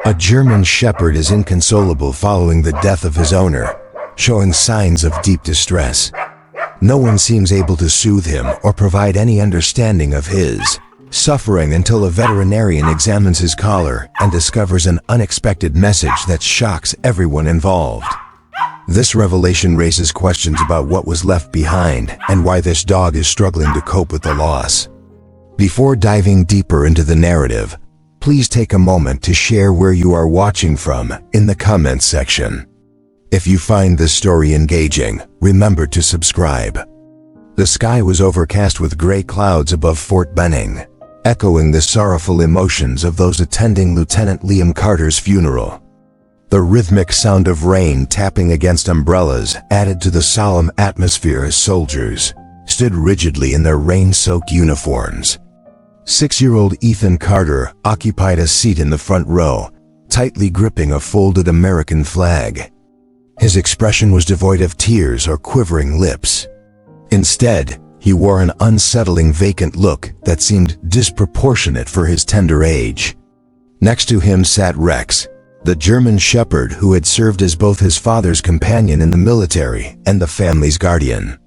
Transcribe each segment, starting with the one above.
A German Shepherd is inconsolable following the death of his owner, showing signs of deep distress. No one seems able to soothe him or provide any understanding of his suffering until a veterinarian examines his collar and discovers an unexpected message that shocks everyone involved. This revelation raises questions about what was left behind and why this dog is struggling to cope with the loss. Before diving deeper into the narrative, please take a moment to share where you are watching from in the comments section. If you find this story engaging, remember to subscribe. The sky was overcast with gray clouds above Fort Benning, echoing the sorrowful emotions of those attending Lieutenant Liam Carter's funeral. The rhythmic sound of rain tapping against umbrellas added to the solemn atmosphere as soldiers stood rigidly in their rain-soaked uniforms. 6-year-old Ethan Carter occupied a seat in the front row, tightly gripping a folded American flag. His expression was devoid of tears or quivering lips. Instead, he wore an unsettling vacant look that seemed disproportionate for his tender age. Next to him sat Rex, the German Shepherd who had served as both his father's companion in the military and the family's guardian.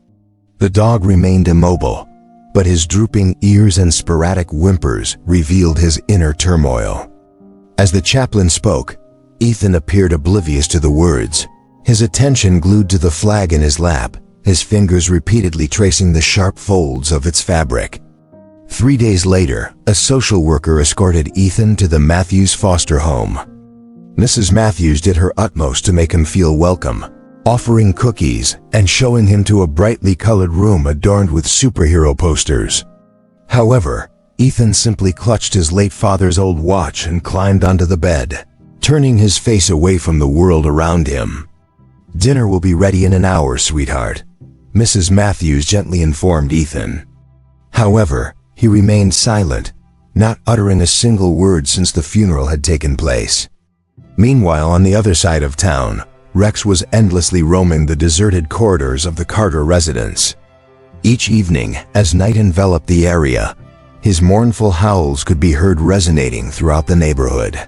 The dog remained immobile, but his drooping ears and sporadic whimpers revealed his inner turmoil. As the chaplain spoke, Ethan appeared oblivious to the words, his attention glued to the flag in his lap, his fingers repeatedly tracing the sharp folds of its fabric. 3 days later, a social worker escorted Ethan to the Matthews foster home. Mrs. Matthews did her utmost to make him feel welcome, offering cookies and showing him to a brightly colored room adorned with superhero posters. However, Ethan simply clutched his late father's old watch and climbed onto the bed, turning his face away from the world around him. "Dinner will be ready in an hour, sweetheart," Mrs. Matthews gently informed Ethan. However, he remained silent, not uttering a single word since the funeral had taken place. Meanwhile, on the other side of town, Rex was endlessly roaming the deserted corridors of the Carter residence. Each evening, as night enveloped the area, his mournful howls could be heard resonating throughout the neighborhood.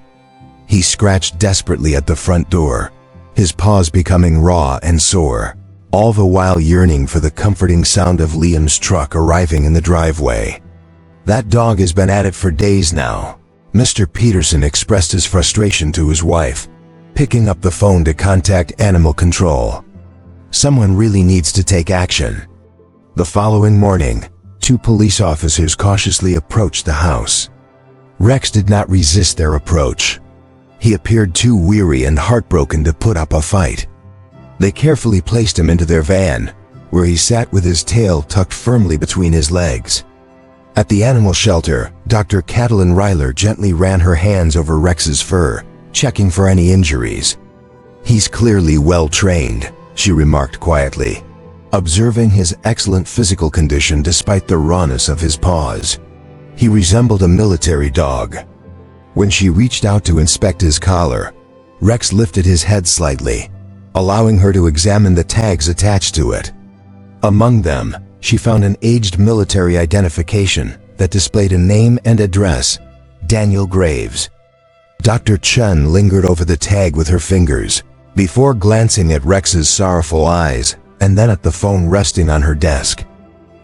He scratched desperately at the front door, his paws becoming raw and sore, all the while yearning for the comforting sound of Liam's truck arriving in the driveway. "That dog has been at it for days now," Mr. Peterson expressed his frustration to his wife, picking up the phone to contact animal control. "Someone really needs to take action." The following morning, 2 police officers cautiously approached the house. Rex did not resist their approach. He appeared too weary and heartbroken to put up a fight. They carefully placed him into their van, where he sat with his tail tucked firmly between his legs. At the animal shelter, Dr. Catalin Ryler gently ran her hands over Rex's fur, checking for any injuries. "He's clearly well trained," she remarked quietly, observing his excellent physical condition despite the rawness of his paws. He resembled a military dog. When she reached out to inspect his collar, Rex lifted his head slightly, allowing her to examine the tags attached to it. Among them, she found an aged military identification that displayed a name and address, Daniel Graves. Dr. Chen lingered over the tag with her fingers, before glancing at Rex's sorrowful eyes and then at the phone resting on her desk.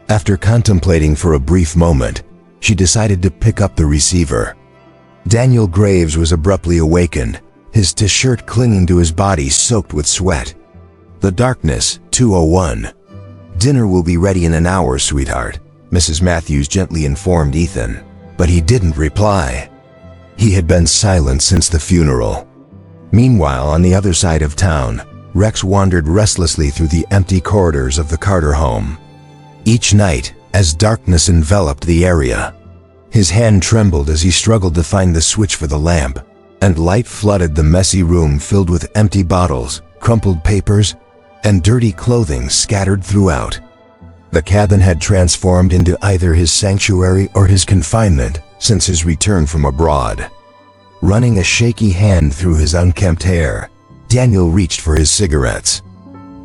After contemplating for a brief moment, she decided to pick up the receiver. Daniel Graves was abruptly awakened, his t-shirt clinging to his body soaked with sweat. "The darkness, 201. Dinner will be ready in an hour, sweetheart," Mrs. Matthews gently informed Ethan, but he didn't reply. He had been silent since the funeral. Meanwhile, on the other side of town, Rex wandered restlessly through the empty corridors of the Carter home. Each night, as darkness enveloped the area, his hand trembled as he struggled to find the switch for the lamp, and light flooded the messy room filled with empty bottles, crumpled papers, and dirty clothing scattered throughout. The cabin had transformed into either his sanctuary or his confinement since his return from abroad. Running a shaky hand through his unkempt hair, Daniel reached for his cigarettes.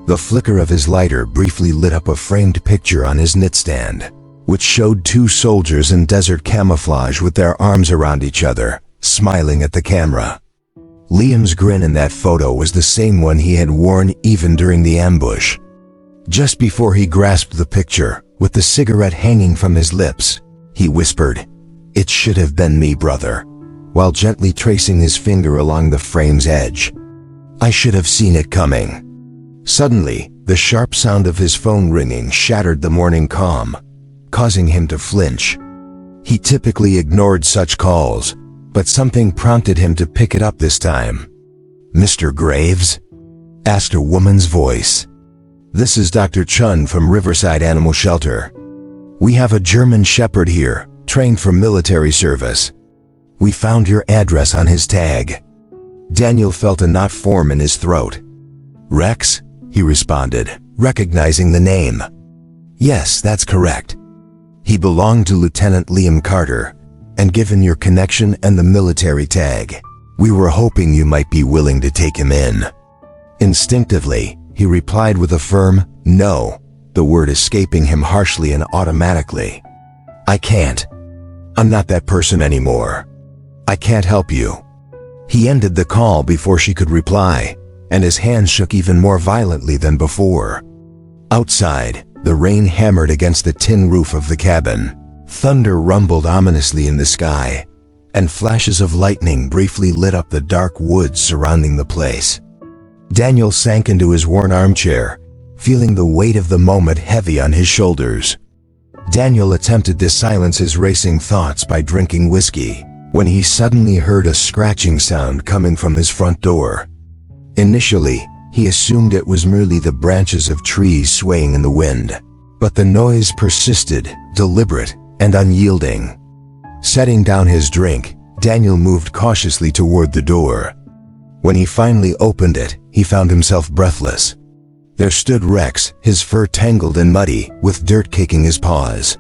The flicker of his lighter briefly lit up a framed picture on his nightstand, which showed 2 soldiers in desert camouflage with their arms around each other, smiling at the camera. Liam's grin in that photo was the same one he had worn even during the ambush. Just before he grasped the picture, with the cigarette hanging from his lips, he whispered, "It should have been me, brother," while gently tracing his finger along the frame's edge. "I should have seen it coming." Suddenly, the sharp sound of his phone ringing shattered the morning calm, causing him to flinch. He typically ignored such calls, but something prompted him to pick it up this time. "Mr. Graves?" asked a woman's voice. "This is Dr. Chun from Riverside Animal Shelter. We have a German Shepherd here, trained for military service. We found your address on his tag." Daniel felt a knot form in his throat. "Rex?" he responded, recognizing the name. "Yes, that's correct. He belonged to Lieutenant Liam Carter, and given your connection and the military tag, we were hoping you might be willing to take him in." Instinctively, he replied with a firm no, the word escaping him harshly and automatically. "I can't. I'm not that person anymore. I can't help you." He ended the call before she could reply, and his hand shook even more violently than before. Outside, the rain hammered against the tin roof of the cabin. Thunder rumbled ominously in the sky, and flashes of lightning briefly lit up the dark woods surrounding the place. Daniel sank into his worn armchair, feeling the weight of the moment heavy on his shoulders. Daniel attempted to silence his racing thoughts by drinking whiskey, when he suddenly heard a scratching sound coming from his front door. Initially, he assumed it was merely the branches of trees swaying in the wind, but the noise persisted, deliberate and unyielding. Setting down his drink, Daniel moved cautiously toward the door. When he finally opened it, he found himself breathless. There stood Rex, his fur tangled and muddy, with dirt caking his paws.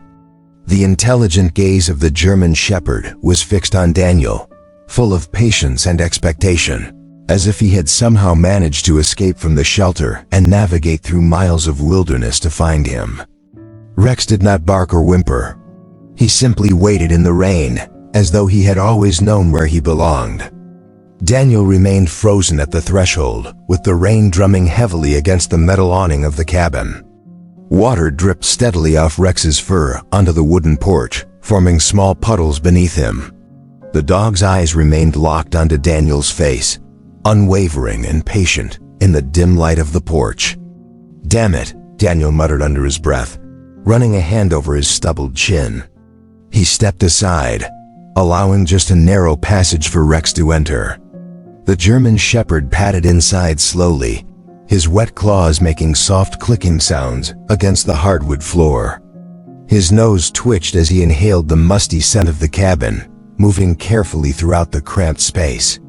The intelligent gaze of the German Shepherd was fixed on Daniel, full of patience and expectation, as if he had somehow managed to escape from the shelter and navigate through miles of wilderness to find him. Rex did not bark or whimper. He simply waited in the rain, as though he had always known where he belonged. Daniel remained frozen at the threshold, with the rain drumming heavily against the metal awning of the cabin. Water dripped steadily off Rex's fur onto the wooden porch, forming small puddles beneath him. The dog's eyes remained locked onto Daniel's face, unwavering and patient in the dim light of the porch. "Damn it," Daniel muttered under his breath, running a hand over his stubbled chin. He stepped aside, allowing just a narrow passage for Rex to enter. The German Shepherd padded inside slowly, his wet claws making soft clicking sounds against the hardwood floor. His nose twitched as he inhaled the musty scent of the cabin, moving carefully throughout the cramped space.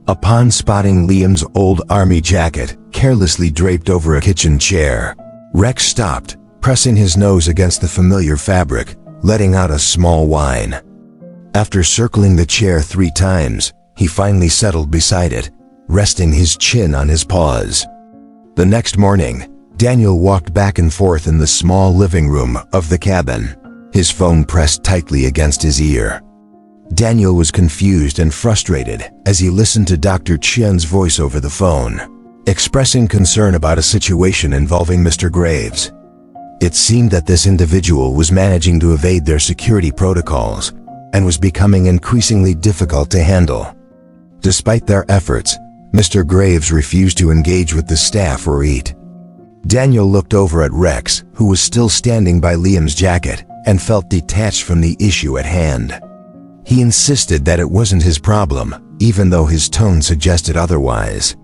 Upon spotting Liam's old army jacket carelessly draped over a kitchen chair, Rex stopped, pressing his nose against the familiar fabric, letting out a small whine. After circling the chair 3 times, he finally settled beside it, resting his chin on his paws. The next morning, Daniel walked back and forth in the small living room of the cabin, his phone pressed tightly against his ear. Daniel was confused and frustrated as he listened to Dr. Chun's voice over the phone, expressing concern about a situation involving Mr. Graves. It seemed that this individual was managing to evade their security protocols and was becoming increasingly difficult to handle. Despite their efforts, Mr. Graves refused to engage with the staff or eat. Daniel looked over at Rex, who was still standing by Liam's jacket, and felt detached from the issue at hand. He insisted that it wasn't his problem, even though his tone suggested otherwise.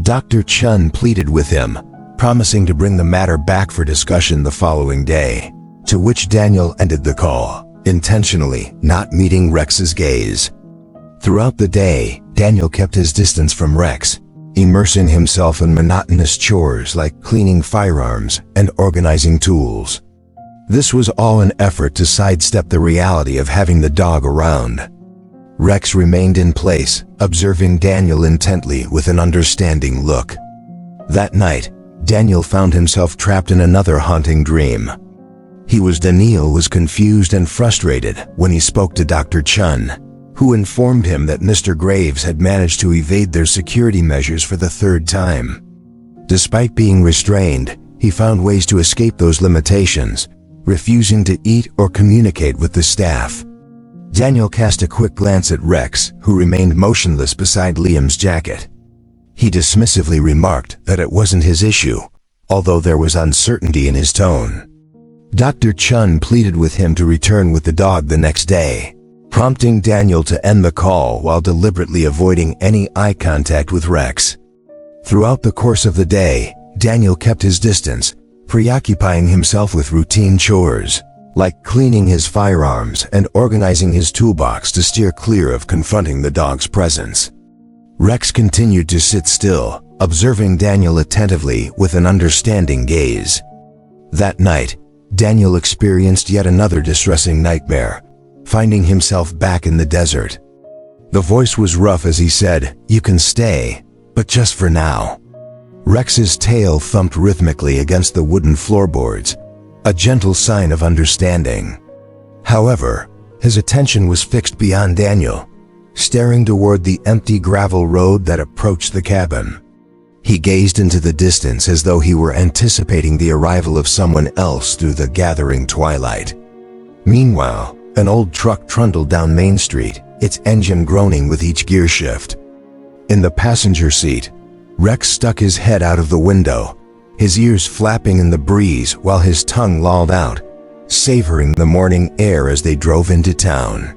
Dr. Chun pleaded with him, promising to bring the matter back for discussion the following day, to which Daniel ended the call, intentionally not meeting Rex's gaze. Throughout the day, Daniel kept his distance from Rex, immersing himself in monotonous chores like cleaning firearms and organizing tools. This was all an effort to sidestep the reality of having the dog around. Rex remained in place, observing Daniel intently with an understanding look. That night, Daniel found himself trapped in another haunting dream. Daniel was confused and frustrated when he spoke to Dr. Chun, who informed him that Mr. Graves had managed to evade their security measures for the third time. Despite being restrained, he found ways to escape those limitations, refusing to eat or communicate with the staff. Daniel cast a quick glance at Rex, who remained motionless beside Liam's jacket. He dismissively remarked that it wasn't his issue, although there was uncertainty in his tone. Dr. Chun pleaded with him to return with the dog the next day, prompting Daniel to end the call while deliberately avoiding any eye contact with Rex. Throughout the course of the day, Daniel kept his distance, preoccupying himself with routine chores, like cleaning his firearms and organizing his toolbox to steer clear of confronting the dog's presence. Rex continued to sit still, observing Daniel attentively with an understanding gaze. That night, Daniel experienced yet another distressing nightmare, finding himself back in the desert. The voice was rough as he said, "You can stay, but just for now." Rex's tail thumped rhythmically against the wooden floorboards, a gentle sign of understanding. However, his attention was fixed beyond Daniel, staring toward the empty gravel road that approached the cabin. He gazed into the distance as though he were anticipating the arrival of someone else through the gathering twilight. Meanwhile, an old truck trundled down Main Street, its engine groaning with each gear shift. In the passenger seat, Rex stuck his head out of the window, his ears flapping in the breeze while his tongue lolled out, savoring the morning air as they drove into town.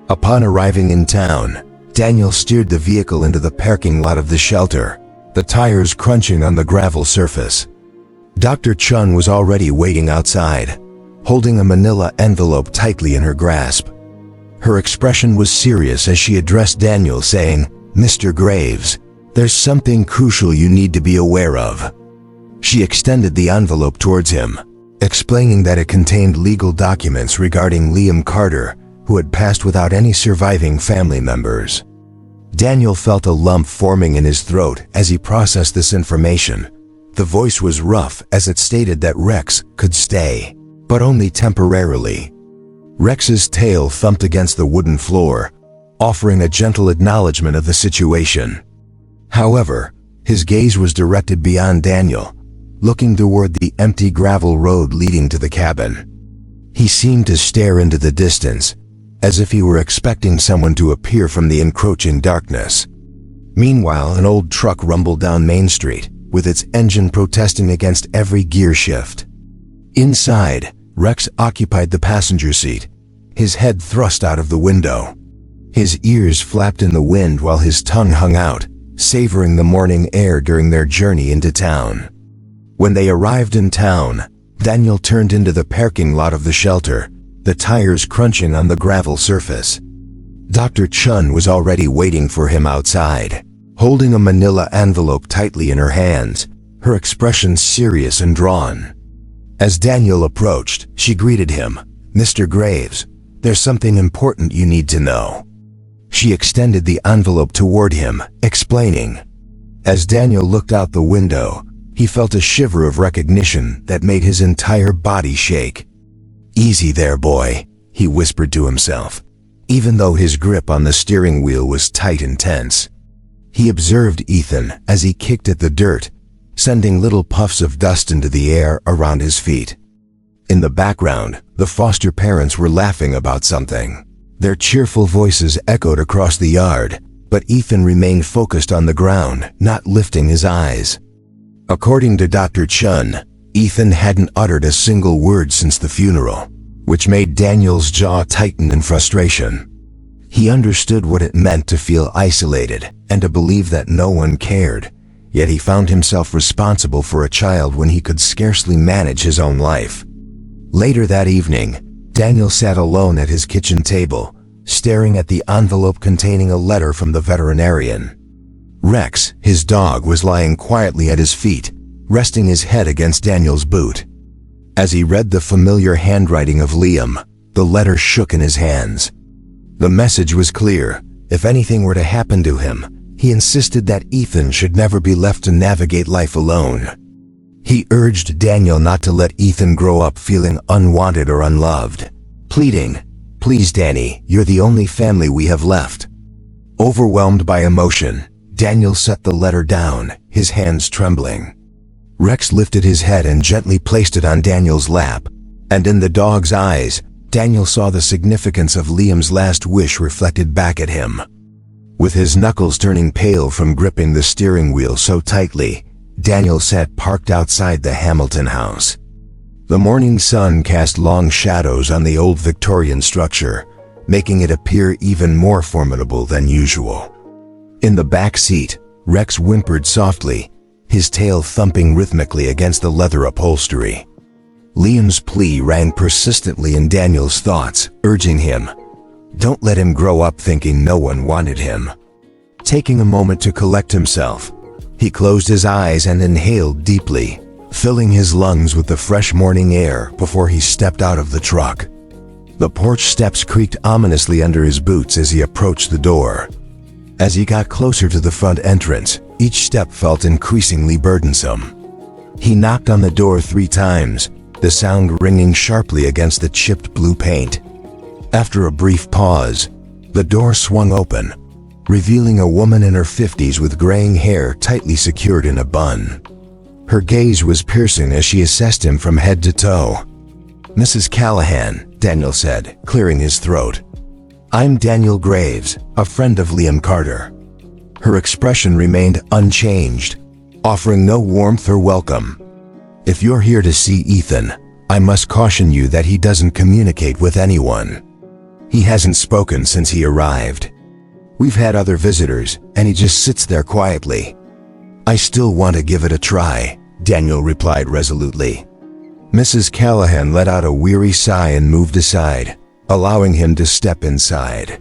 Upon arriving in town, Daniel steered the vehicle into the parking lot of the shelter, the tires crunching on the gravel surface. Dr. Chun was already waiting outside, holding a manila envelope tightly in her grasp. Her expression was serious as she addressed Daniel, saying, "Mr. Graves, there's something crucial you need to be aware of." She extended the envelope towards him, explaining that it contained legal documents regarding Liam Carter, who had passed without any surviving family members. Daniel felt a lump forming in his throat as he processed this information. The voice was rough as it stated that Rex could stay, but only temporarily. Rex's tail thumped against the wooden floor, offering a gentle acknowledgement of the situation. However, his gaze was directed beyond Daniel, looking toward the empty gravel road leading to the cabin. He seemed to stare into the distance, as if he were expecting someone to appear from the encroaching darkness. Meanwhile, an old truck rumbled down Main Street, with its engine protesting against every gear shift. Inside, Rex occupied the passenger seat, his head thrust out of the window. His ears flapped in the wind while his tongue hung out, savoring the morning air during their journey into town. When they arrived in town, Daniel turned into the parking lot of the shelter, the tires crunching on the gravel surface. Dr. Chun was already waiting for him outside, holding a manila envelope tightly in her hands, her expression serious and drawn. As Daniel approached, she greeted him, "Mr. Graves, there's something important you need to know." She extended the envelope toward him, explaining. As Daniel looked out the window, he felt a shiver of recognition that made his entire body shake. "Easy there, boy," he whispered to himself, even though his grip on the steering wheel was tight and tense. He observed Ethan as he kicked at the dirt, sending little puffs of dust into the air around his feet. In the background, the foster parents were laughing about something. Their cheerful voices echoed across the yard, but Ethan remained focused on the ground, not lifting his eyes. According to Dr. Chun, Ethan hadn't uttered a single word since the funeral, which made Daniel's jaw tighten in frustration. He understood what it meant to feel isolated and to believe that no one cared, yet he found himself responsible for a child when he could scarcely manage his own life. Later that evening, Daniel sat alone at his kitchen table, staring at the envelope containing a letter from the veterinarian. Rex, his dog, was lying quietly at his feet, resting his head against Daniel's boot. As he read the familiar handwriting of Liam, the letter shook in his hands. The message was clear. If anything were to happen to him, he insisted that Ethan should never be left to navigate life alone. He urged Daniel not to let Ethan grow up feeling unwanted or unloved, pleading, Please, Danny, you're the only family we have left." Overwhelmed by emotion, Daniel set the letter down, his hands trembling. Rex lifted his head and gently placed it on Daniel's lap, and in the dog's eyes, Daniel saw the significance of Liam's last wish reflected back at him. With his knuckles turning pale from gripping the steering wheel so tightly, Daniel sat parked outside the Hamilton house. The morning sun cast long shadows on the old Victorian structure, making it appear even more formidable than usual. In the back seat, Rex whimpered softly, his tail thumping rhythmically against the leather upholstery. Liam's plea rang persistently in Daniel's thoughts, urging him, "Don't let him grow up thinking no one wanted him." Taking a moment to collect himself, he closed his eyes and inhaled deeply, filling his lungs with the fresh morning air before he stepped out of the truck. The porch steps creaked ominously under his boots as he approached the door. As he got closer to the front entrance, each step felt increasingly burdensome. He knocked on the door 3 times, the sound ringing sharply against the chipped blue paint. After a brief pause, the door swung open, revealing a woman in her 50s with graying hair tightly secured in a bun. Her gaze was piercing as she assessed him from head to toe. "Mrs. Callahan," Daniel said, clearing his throat. "I'm Daniel Graves, a friend of Liam Carter." Her expression remained unchanged, offering no warmth or welcome. "If you're here to see Ethan, I must caution you that he doesn't communicate with anyone. He hasn't spoken since he arrived. We've had other visitors, and he just sits there quietly." "I still want to give it a try," Daniel replied resolutely. Mrs. Callahan let out a weary sigh and moved aside, allowing him to step inside.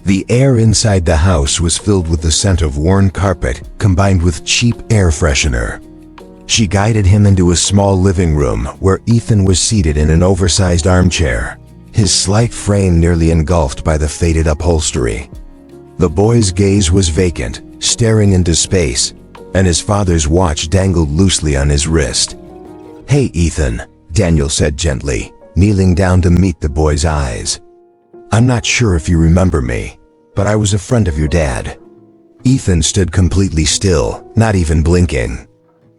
The air inside the house was filled with the scent of worn carpet combined with cheap air freshener. She guided him into a small living room where Ethan was seated in an oversized armchair, his slight frame nearly engulfed by the faded upholstery. The boy's gaze was vacant, staring into space, and his father's watch dangled loosely on his wrist. "Hey, Ethan," Daniel said gently, kneeling down to meet the boy's eyes. "I'm not sure if you remember me, but I was a friend of your dad." Ethan stood completely still, not even blinking.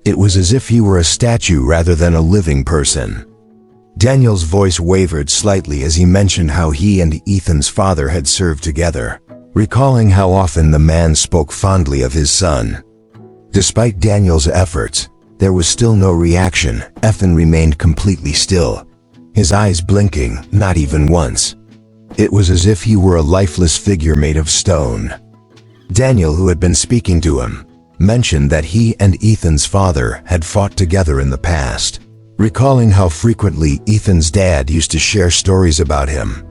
It was as if he were a statue rather than a living person. Daniel's voice wavered slightly as he mentioned how he and Ethan's father had served together, recalling how often the man spoke fondly of his son. Despite Daniel's efforts, there was still no reaction. Ethan remained completely still, his eyes blinking, not even once. It was as if he were a lifeless figure made of stone. Daniel, who had been speaking to him, mentioned that he and Ethan's father had fought together in the past, recalling how frequently Ethan's dad used to share stories about him.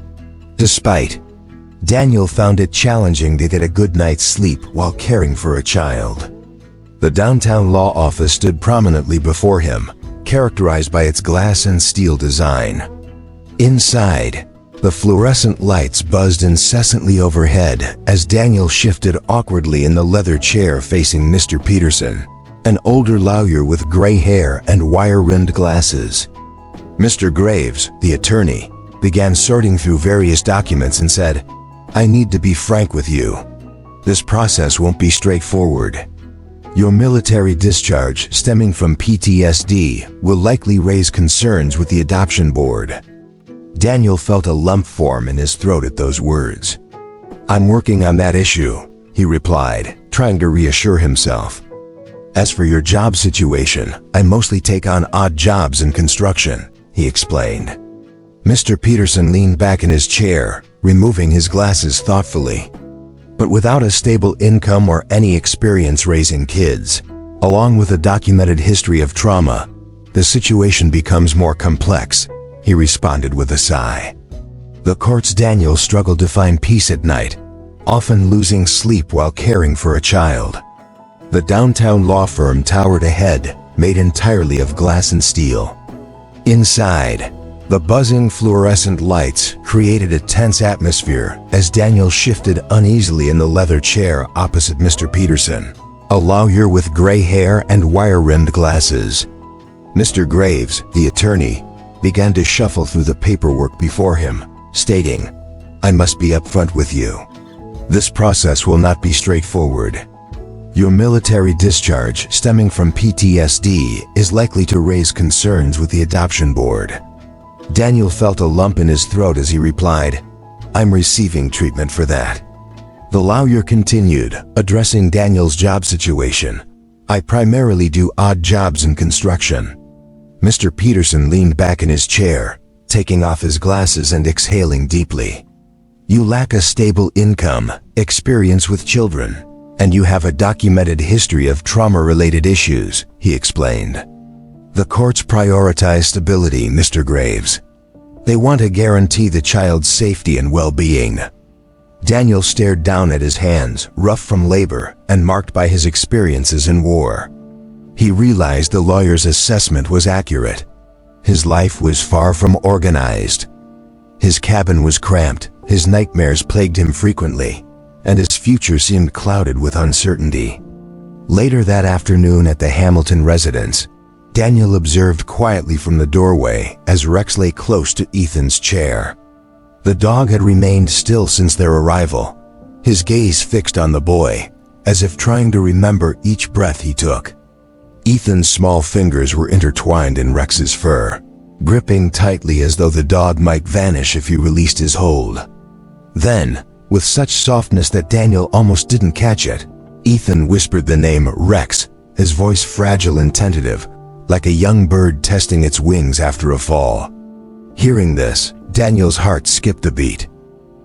Daniel found it challenging to get a good night's sleep while caring for a child. The downtown law office stood prominently before him, characterized by its glass and steel design. Inside, the fluorescent lights buzzed incessantly overhead as Daniel shifted awkwardly in the leather chair facing Mr. Peterson, an older lawyer with gray hair and wire-rimmed glasses. Mr. Graves, the attorney, began sorting through various documents and said, "I need to be frank with you. This process won't be straightforward. Your military discharge stemming from PTSD will likely raise concerns with the adoption board." Daniel felt a lump form in his throat at those words. "I'm working on that issue," he replied, trying to reassure himself. "As for your job situation, I mostly take on odd jobs in construction," he explained. Mr. Peterson leaned back in his chair, removing his glasses thoughtfully. "But without a stable income or any experience raising kids, along with a documented history of trauma, the situation becomes more complex," he responded with a sigh. The courts Daniel struggled to find peace at night, often losing sleep while caring for a child. The downtown law firm towered ahead, made entirely of glass and steel. Inside, the buzzing fluorescent lights created a tense atmosphere as Daniel shifted uneasily in the leather chair opposite Mr. Peterson, a lawyer with gray hair and wire-rimmed glasses. Mr. Graves, the attorney, began to shuffle through the paperwork before him, stating, I must be upfront with you. This process will not be straightforward. Your military discharge stemming from PTSD is likely to raise concerns with the adoption board. Daniel felt a lump in his throat as he replied, I'm receiving treatment for that. The lawyer continued, addressing Daniel's job situation. I primarily do odd jobs in construction. Mr. Peterson leaned back in his chair, taking off his glasses and exhaling deeply. You lack a stable income, experience with children, and you have a documented history of trauma-related issues, he explained. The courts prioritize stability, Mr. Graves. They want to guarantee the child's safety and well-being. Daniel stared down at his hands, rough from labor and marked by his experiences in war. He realized the lawyer's assessment was accurate. His life was far from organized. His cabin was cramped, his nightmares plagued him frequently, and his future seemed clouded with uncertainty. Later that afternoon at the Hamilton residence, Daniel observed quietly from the doorway as Rex lay close to Ethan's chair. The dog had remained still since their arrival, his gaze fixed on the boy, as if trying to remember each breath he took. Ethan's small fingers were intertwined in Rex's fur, gripping tightly as though the dog might vanish if he released his hold. Then, with such softness that Daniel almost didn't catch it, Ethan whispered the name Rex, his voice fragile and tentative, like a young bird testing its wings after a fall. Hearing this, Daniel's heart skipped a beat.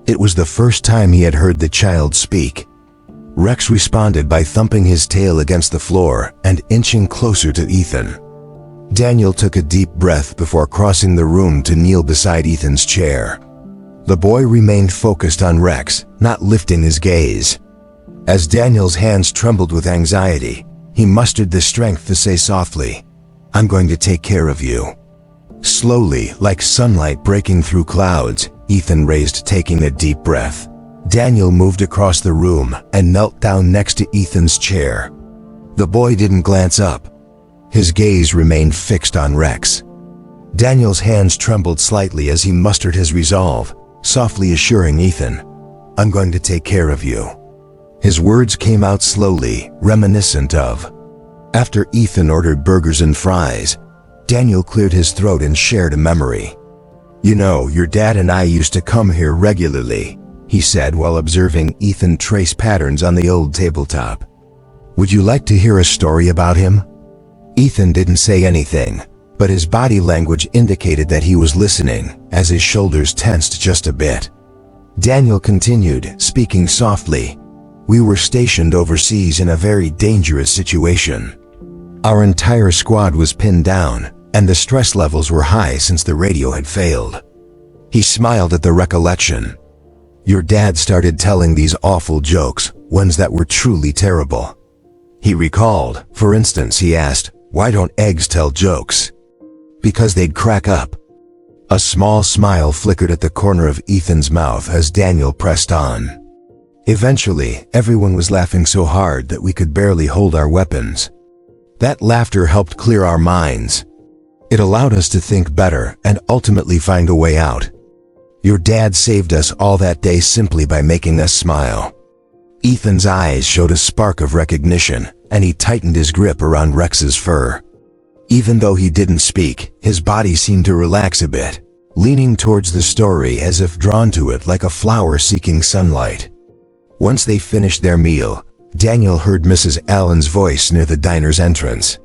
It was the first time he had heard the child speak. Rex responded by thumping his tail against the floor and inching closer to Ethan. Daniel took a deep breath before crossing the room to kneel beside Ethan's chair. The boy remained focused on Rex, not lifting his gaze. As Daniel's hands trembled with anxiety, he mustered the strength to say softly, I'm going to take care of you. Slowly, like sunlight breaking through clouds, Ethan raised, taking a deep breath. Daniel moved across the room and knelt down next to Ethan's chair. The boy didn't glance up. His gaze remained fixed on Rex. Daniel's hands trembled slightly as he mustered his resolve, softly assuring Ethan, I'm going to take care of you. His words came out slowly, reminiscent of. After Ethan ordered burgers and fries, Daniel cleared his throat and shared a memory. You know, your dad and I used to come here regularly, he said while observing Ethan trace patterns on the old tabletop. Would you like to hear a story about him? Ethan didn't say anything, but his body language indicated that he was listening, as his shoulders tensed just a bit. Daniel continued, speaking softly. We were stationed overseas in a very dangerous situation. Our entire squad was pinned down, and the stress levels were high since the radio had failed. He smiled at the recollection. Your dad started telling these awful jokes, ones that were truly terrible. He recalled, for instance, he asked, why don't eggs tell jokes? Because they'd crack up. A small smile flickered at the corner of Ethan's mouth as Daniel pressed on. Eventually, everyone was laughing so hard that we could barely hold our weapons. That laughter helped clear our minds. It allowed us to think better and ultimately find a way out. Your dad saved us all that day simply by making us smile. Ethan's eyes showed a spark of recognition, and he tightened his grip around Rex's fur. Even though he didn't speak, his body seemed to relax a bit, leaning towards the story as if drawn to it like a flower seeking sunlight. Once they finished their meal, Daniel heard Mrs. Allen's voice near the diner's entrance.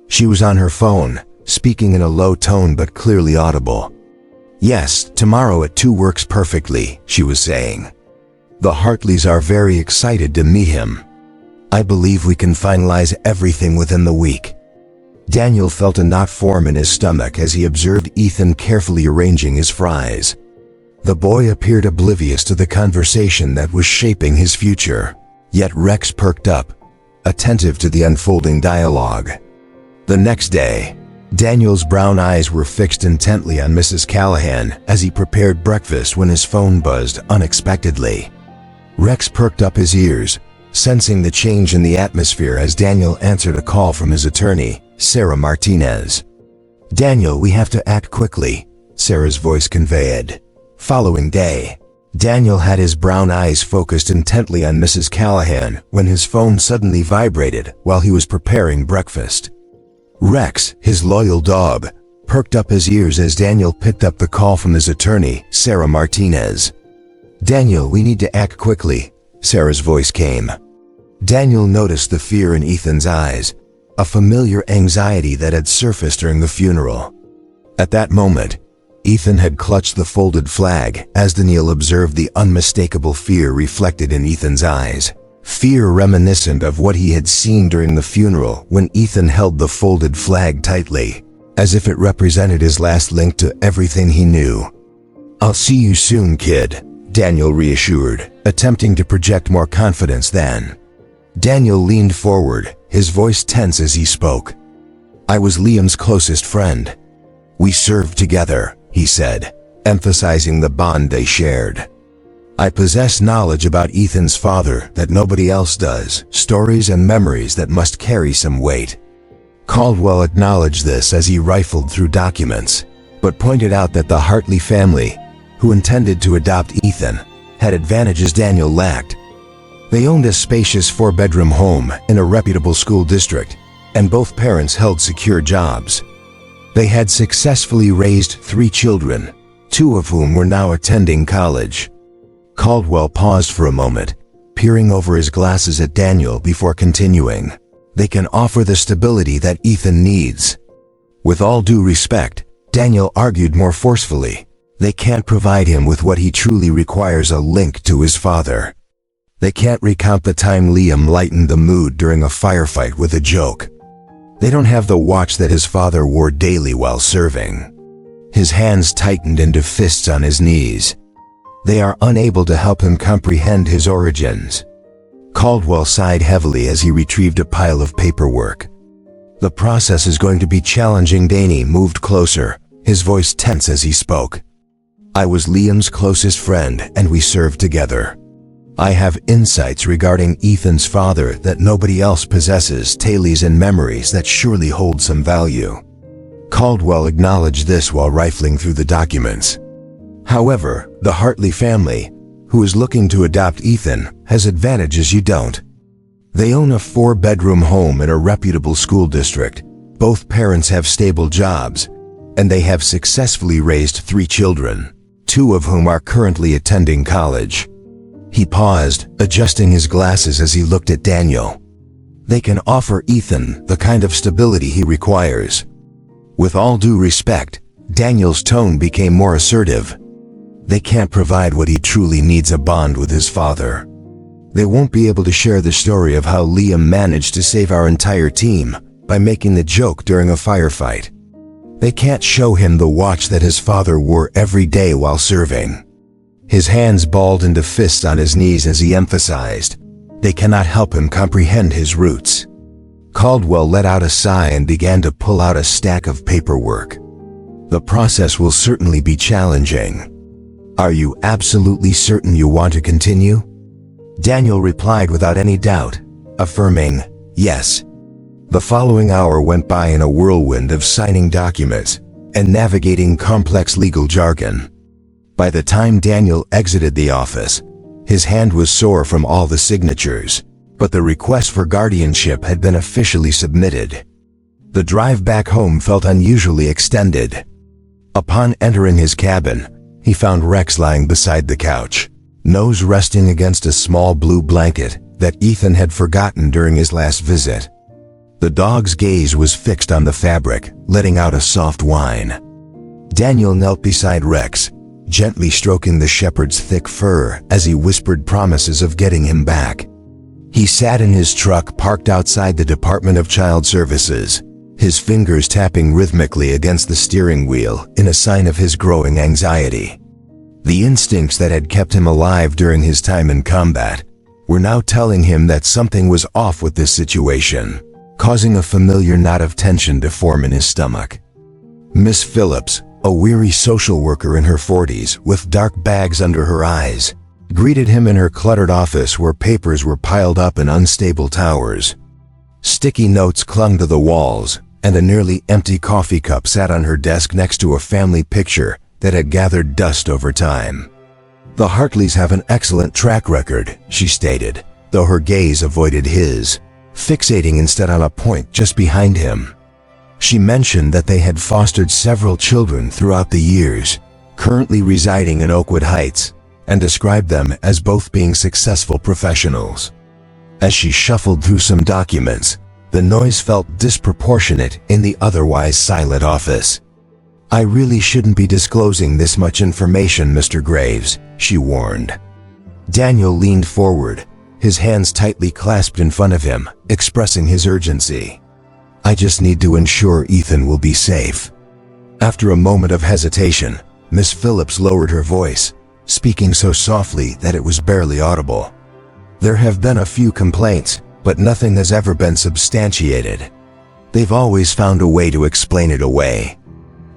She was on her phone, speaking in a low tone but clearly audible. Yes, tomorrow at 2 works perfectly, she was saying. The Hartleys are very excited to meet him. I believe we can finalize everything within the week. Daniel felt a knot form in his stomach as he observed Ethan carefully arranging his fries. The boy appeared oblivious to the conversation that was shaping his future. Yet Rex perked up, attentive to the unfolding dialogue. The next day, Daniel's brown eyes were fixed intently on Mrs. Callahan as he prepared breakfast when his phone buzzed unexpectedly. Rex perked up his ears, sensing the change in the atmosphere as Daniel answered a call from his attorney, Sarah Martinez. Daniel, we have to act quickly, Sarah's voice conveyed. Following day, Daniel had his brown eyes focused intently on Mrs. Callahan when his phone suddenly vibrated while he was preparing breakfast. Rex, his loyal dog, perked up his ears as Daniel picked up the call from his attorney, Sarah Martinez. "Daniel, we need to act quickly," Sarah's voice came. Daniel noticed the fear in Ethan's eyes, a familiar anxiety that had surfaced during the funeral. At that moment, Ethan had clutched the folded flag as Daniel observed the unmistakable fear reflected in Ethan's eyes. Fear reminiscent of what he had seen during the funeral when Ethan held the folded flag tightly, as if it represented his last link to everything he knew. "I'll see you soon, kid," Daniel reassured, attempting to project more confidence than. Daniel leaned forward, his voice tense as he spoke. "I was Liam's closest friend. We served together," he said, emphasizing the bond they shared. "I possess knowledge about Ethan's father that nobody else does, stories and memories that must carry some weight." Caldwell acknowledged this as he rifled through documents, but pointed out that the Hartley family, who intended to adopt Ethan, had advantages Daniel lacked. They owned a spacious 4-bedroom home in a reputable school district, and both parents held secure jobs. They had successfully raised 3 children, 2 of whom were now attending college. Caldwell paused for a moment, peering over his glasses at Daniel before continuing. "They can offer the stability that Ethan needs." With all due respect, Daniel argued more forcefully. They can't provide him with what he truly requires: a link to his father. They can't recount the time Liam lightened the mood during a firefight with a joke. They don't have the watch that his father wore daily while serving. His hands tightened into fists on his knees. They are unable to help him comprehend his origins. Caldwell sighed heavily as he retrieved a pile of paperwork. "The process is going to be challenging." Danny moved closer, his voice tense as he spoke. "I was Liam's closest friend and we served together. I have insights regarding Ethan's father that nobody else possesses, tales and memories that surely hold some value." Caldwell acknowledged this while rifling through the documents. "However, the Hartley family, who is looking to adopt Ethan, has advantages you don't. They own a 4-bedroom home in a reputable school district. Both parents have stable jobs, and they have successfully raised 3 children, 2 of whom are currently attending college." He paused, adjusting his glasses as he looked at Daniel. "They can offer Ethan the kind of stability he requires." With all due respect, Daniel's tone became more assertive. "They can't provide what he truly needs: a bond with his father. They won't be able to share the story of how Liam managed to save our entire team by making the joke during a firefight. They can't show him the watch that his father wore every day while serving." His hands balled into fists on his knees as he emphasized, "They cannot help him comprehend his roots." Caldwell let out a sigh and began to pull out a stack of paperwork. "The process will certainly be challenging. Are you absolutely certain you want to continue?" Daniel replied without any doubt, affirming, "Yes." The following hour went by in a whirlwind of signing documents and navigating complex legal jargon. By the time Daniel exited the office, his hand was sore from all the signatures, but the request for guardianship had been officially submitted. The drive back home felt unusually extended. Upon entering his cabin, he found Rex lying beside the couch, nose resting against a small blue blanket that Ethan had forgotten during his last visit. The dog's gaze was fixed on the fabric, letting out a soft whine. Daniel knelt beside Rex, gently stroking the shepherd's thick fur as he whispered promises of getting him back. He sat in his truck parked outside the Department of Child Services, his fingers tapping rhythmically against the steering wheel in a sign of his growing anxiety. The instincts that had kept him alive during his time in combat were now telling him that something was off with this situation, causing a familiar knot of tension to form in his stomach. Miss Phillips, a weary social worker in her 40s with dark bags under her eyes, greeted him in her cluttered office where papers were piled up in unstable towers. Sticky notes clung to the walls, and a nearly empty coffee cup sat on her desk next to a family picture that had gathered dust over time. "The Hartleys have an excellent track record," she stated, though her gaze avoided his, fixating instead on a point just behind him. She mentioned that they had fostered several children throughout the years, currently residing in Oakwood Heights, and described them as both being successful professionals. As she shuffled through some documents, the noise felt disproportionate in the otherwise silent office. "I really shouldn't be disclosing this much information, Mr. Graves," she warned. Daniel leaned forward, his hands tightly clasped in front of him, expressing his urgency. "I just need to ensure Ethan will be safe." After a moment of hesitation, Miss Phillips lowered her voice, speaking so softly that it was barely audible. "There have been a few complaints, but nothing has ever been substantiated. They've always found a way to explain it away."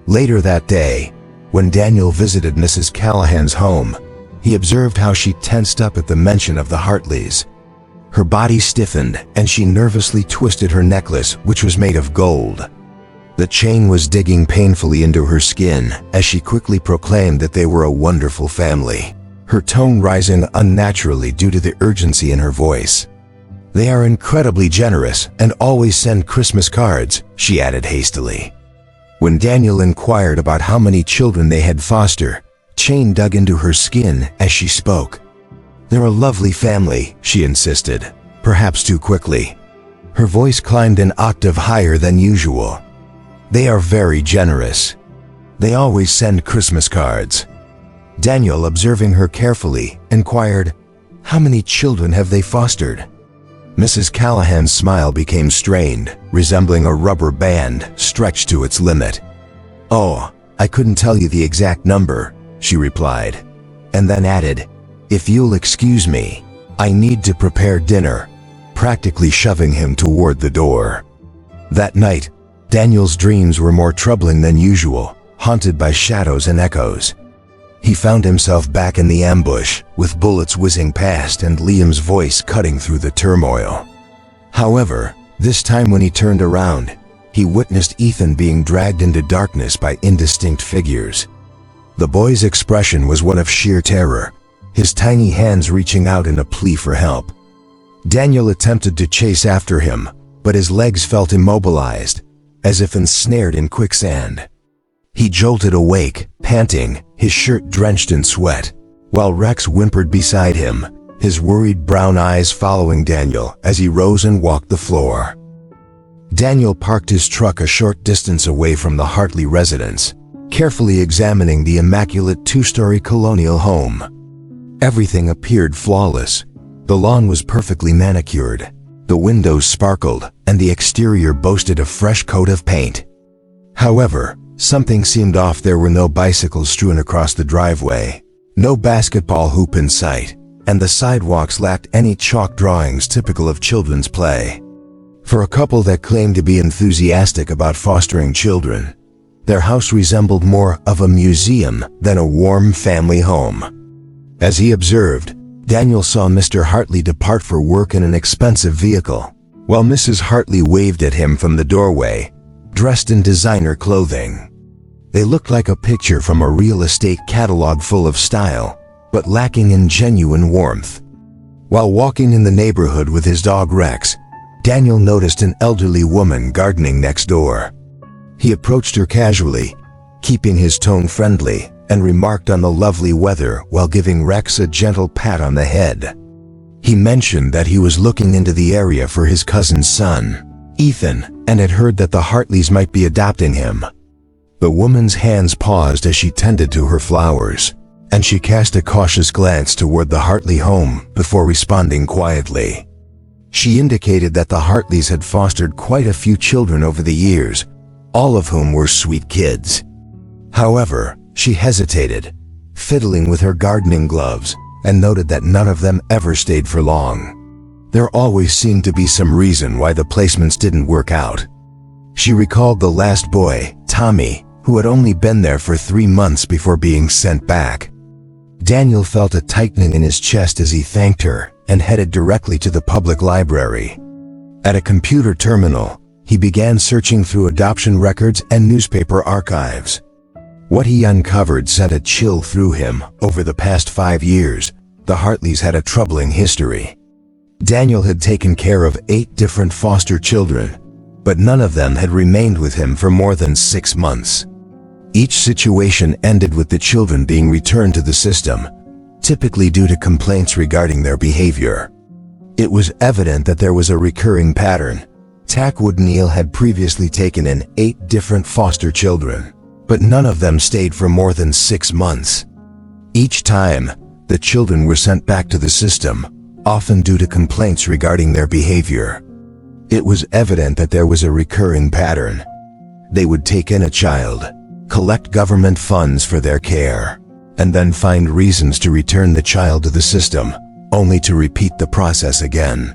Later that day, when Daniel visited Mrs. Callahan's home, he observed how she tensed up at the mention of the Hartleys. Her body stiffened, and she nervously twisted her necklace, which was made of gold. The chain was digging painfully into her skin as she quickly proclaimed that they were a wonderful family, her tone rising unnaturally due to the urgency in her voice. "They are incredibly generous and always send Christmas cards," she added hastily. When Daniel inquired about how many children they had fostered, Chain dug into her skin as she spoke. "They're a lovely family," she insisted, perhaps too quickly. Her voice climbed an octave higher than usual. "They are very generous. They always send Christmas cards." Daniel, observing her carefully, inquired, "How many children have they fostered?" Mrs. Callahan's smile became strained, resembling a rubber band stretched to its limit. "Oh, I couldn't tell you the exact number," she replied, and then added, "If you'll excuse me, I need to prepare dinner," practically shoving him toward the door. That night, Daniel's dreams were more troubling than usual, haunted by shadows and echoes. He found himself back in the ambush, with bullets whizzing past and Liam's voice cutting through the turmoil. However, this time when he turned around, he witnessed Ethan being dragged into darkness by indistinct figures. The boy's expression was one of sheer terror, his tiny hands reaching out in a plea for help. Daniel attempted to chase after him, but his legs felt immobilized, as if ensnared in quicksand. He jolted awake, panting, his shirt drenched in sweat, while Rex whimpered beside him, his worried brown eyes following Daniel as he rose and walked the floor. Daniel parked his truck a short distance away from the Hartley residence, carefully examining the immaculate two-story colonial home. Everything appeared flawless. The lawn was perfectly manicured, the windows sparkled, and the exterior boasted a fresh coat of paint. However, something seemed off. There were no bicycles strewn across the driveway, no basketball hoop in sight, and the sidewalks lacked any chalk drawings typical of children's play. For a couple that claimed to be enthusiastic about fostering children, their house resembled more of a museum than a warm family home. As he observed, Daniel saw Mr. Hartley depart for work in an expensive vehicle, while Mrs. Hartley waved at him from the doorway, dressed in designer clothing. They looked like a picture from a real estate catalog, full of style, but lacking in genuine warmth. While walking in the neighborhood with his dog Rex, Daniel noticed an elderly woman gardening next door. He approached her casually, keeping his tone friendly, and remarked on the lovely weather while giving Rex a gentle pat on the head. He mentioned that he was looking into the area for his cousin's son, Ethan, and had heard that the Hartleys might be adopting him. The woman's hands paused as she tended to her flowers, and she cast a cautious glance toward the Hartley home before responding quietly. She indicated that the Hartleys had fostered quite a few children over the years, all of whom were sweet kids. However, she hesitated, fiddling with her gardening gloves, and noted that none of them ever stayed for long. There always seemed to be some reason why the placements didn't work out. She recalled the last boy, Tommy, who had only been there for 3 months before being sent back. Daniel felt a tightening in his chest as he thanked her and headed directly to the public library. At a computer terminal, he began searching through adoption records and newspaper archives. What he uncovered sent a chill through him. Over the past 5 years, the Hartleys had a troubling history. Daniel had taken care of 8 different foster children, but none of them had remained with him for more than 6 months. Each situation ended with the children being returned to the system, typically due to complaints regarding their behavior. It was evident that there was a recurring pattern. Tackwood Neal had previously taken in 8 different foster children, but none of them stayed for more than 6 months. Each time, the children were sent back to the system, often due to complaints regarding their behavior. It was evident that there was a recurring pattern. They would take in a child, collect government funds for their care, and then find reasons to return the child to the system, only to repeat the process again.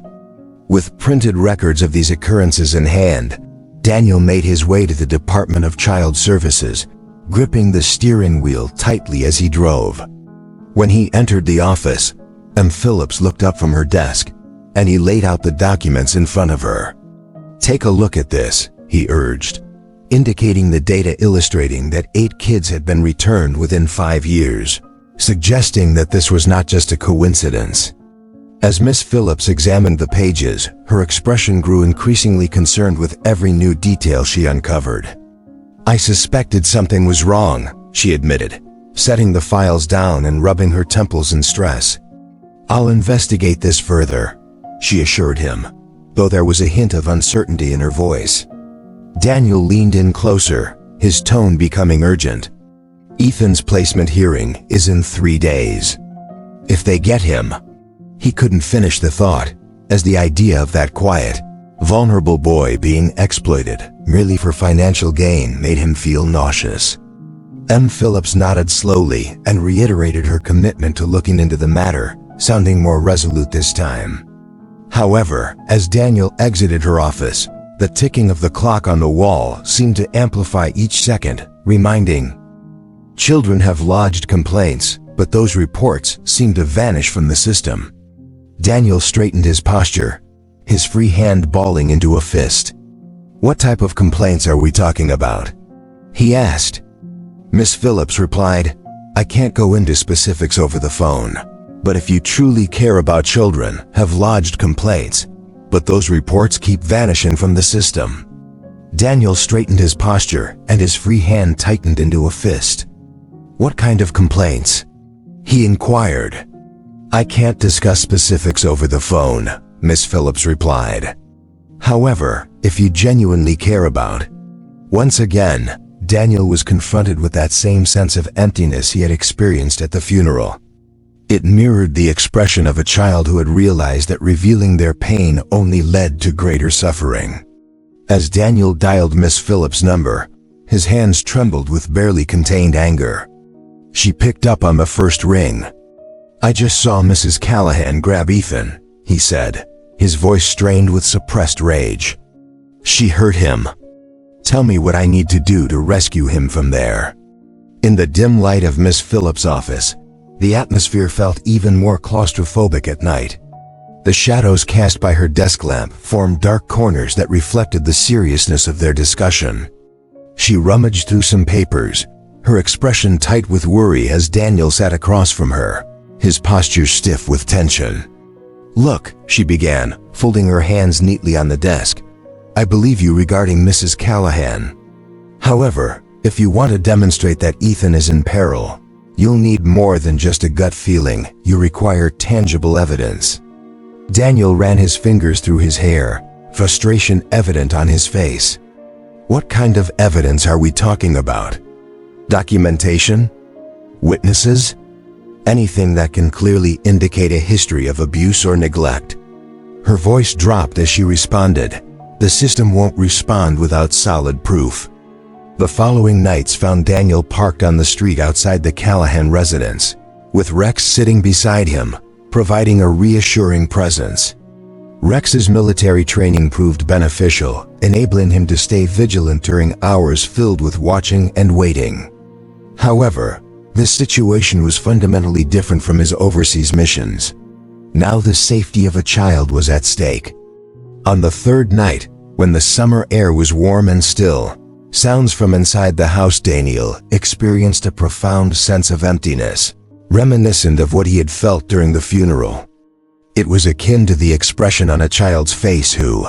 With printed records of these occurrences in hand, Daniel made his way to the Department of Child Services, gripping the steering wheel tightly as he drove. When he entered the office, M. Phillips looked up from her desk, and he laid out the documents in front of her. "Take a look at this," he urged, indicating the data illustrating that 8 kids had been returned within 5 years, suggesting that this was not just a coincidence. As Miss Phillips examined the pages, her expression grew increasingly concerned with every new detail she uncovered. "I suspected something was wrong," she admitted, setting the files down and rubbing her temples in stress. "I'll investigate this further," she assured him, though there was a hint of uncertainty in her voice. Daniel leaned in closer, his tone becoming urgent. "Ethan's placement hearing is in 3 days. If they get him..." He couldn't finish the thought, as the idea of that quiet, vulnerable boy being exploited merely for financial gain made him feel nauseous. M. Phillips nodded slowly and reiterated her commitment to looking into the matter, sounding more resolute this time. However, as Daniel exited her office, the ticking of the clock on the wall seemed to amplify each second, reminding, "Children have lodged complaints, but those reports seem to vanish from the system." Daniel straightened his posture, his free hand balling into a fist. "What type of complaints are we talking about?" he asked. Miss Phillips replied, "I can't go into specifics over the phone, but if you truly care about children, have lodged complaints, but those reports keep vanishing from the system." Daniel straightened his posture and his free hand tightened into a fist. "What kind of complaints?" he inquired. "I can't discuss specifics over the phone," Miss Phillips replied. "However, if you genuinely care about..." Once again, Daniel was confronted with that same sense of emptiness he had experienced at the funeral. It mirrored the expression of a child who had realized that revealing their pain only led to greater suffering. As Daniel dialed Miss Phillips' number, his hands trembled with barely contained anger. She picked up on the first ring. "I just saw Mrs. Callahan grab Ethan," he said, his voice strained with suppressed rage. "She hurt him. Tell me what I need to do to rescue him from there." In the dim light of Miss Phillips' office, the atmosphere felt even more claustrophobic at night. The shadows cast by her desk lamp formed dark corners that reflected the seriousness of their discussion. She rummaged through some papers, her expression tight with worry as Daniel sat across from her, his posture stiff with tension. "Look," she began, folding her hands neatly on the desk. "I believe you regarding Mrs. Callahan. However, if you want to demonstrate that Ethan is in peril, you'll need more than just a gut feeling. You require tangible evidence." Daniel ran his fingers through his hair, frustration evident on his face. "What kind of evidence are we talking about? Documentation? Witnesses? Anything that can clearly indicate a history of abuse or neglect?" Her voice dropped as she responded, "The system won't respond without solid proof." The following nights found Daniel parked on the street outside the Callahan residence, with Rex sitting beside him, providing a reassuring presence. Rex's military training proved beneficial, enabling him to stay vigilant during hours filled with watching and waiting. However, this situation was fundamentally different from his overseas missions. Now the safety of a child was at stake. On the third night, when the summer air was warm and still, Sounds from inside the house. Daniel experienced a profound sense of emptiness, reminiscent of what he had felt during the funeral. It was akin to the expression on a child's face who,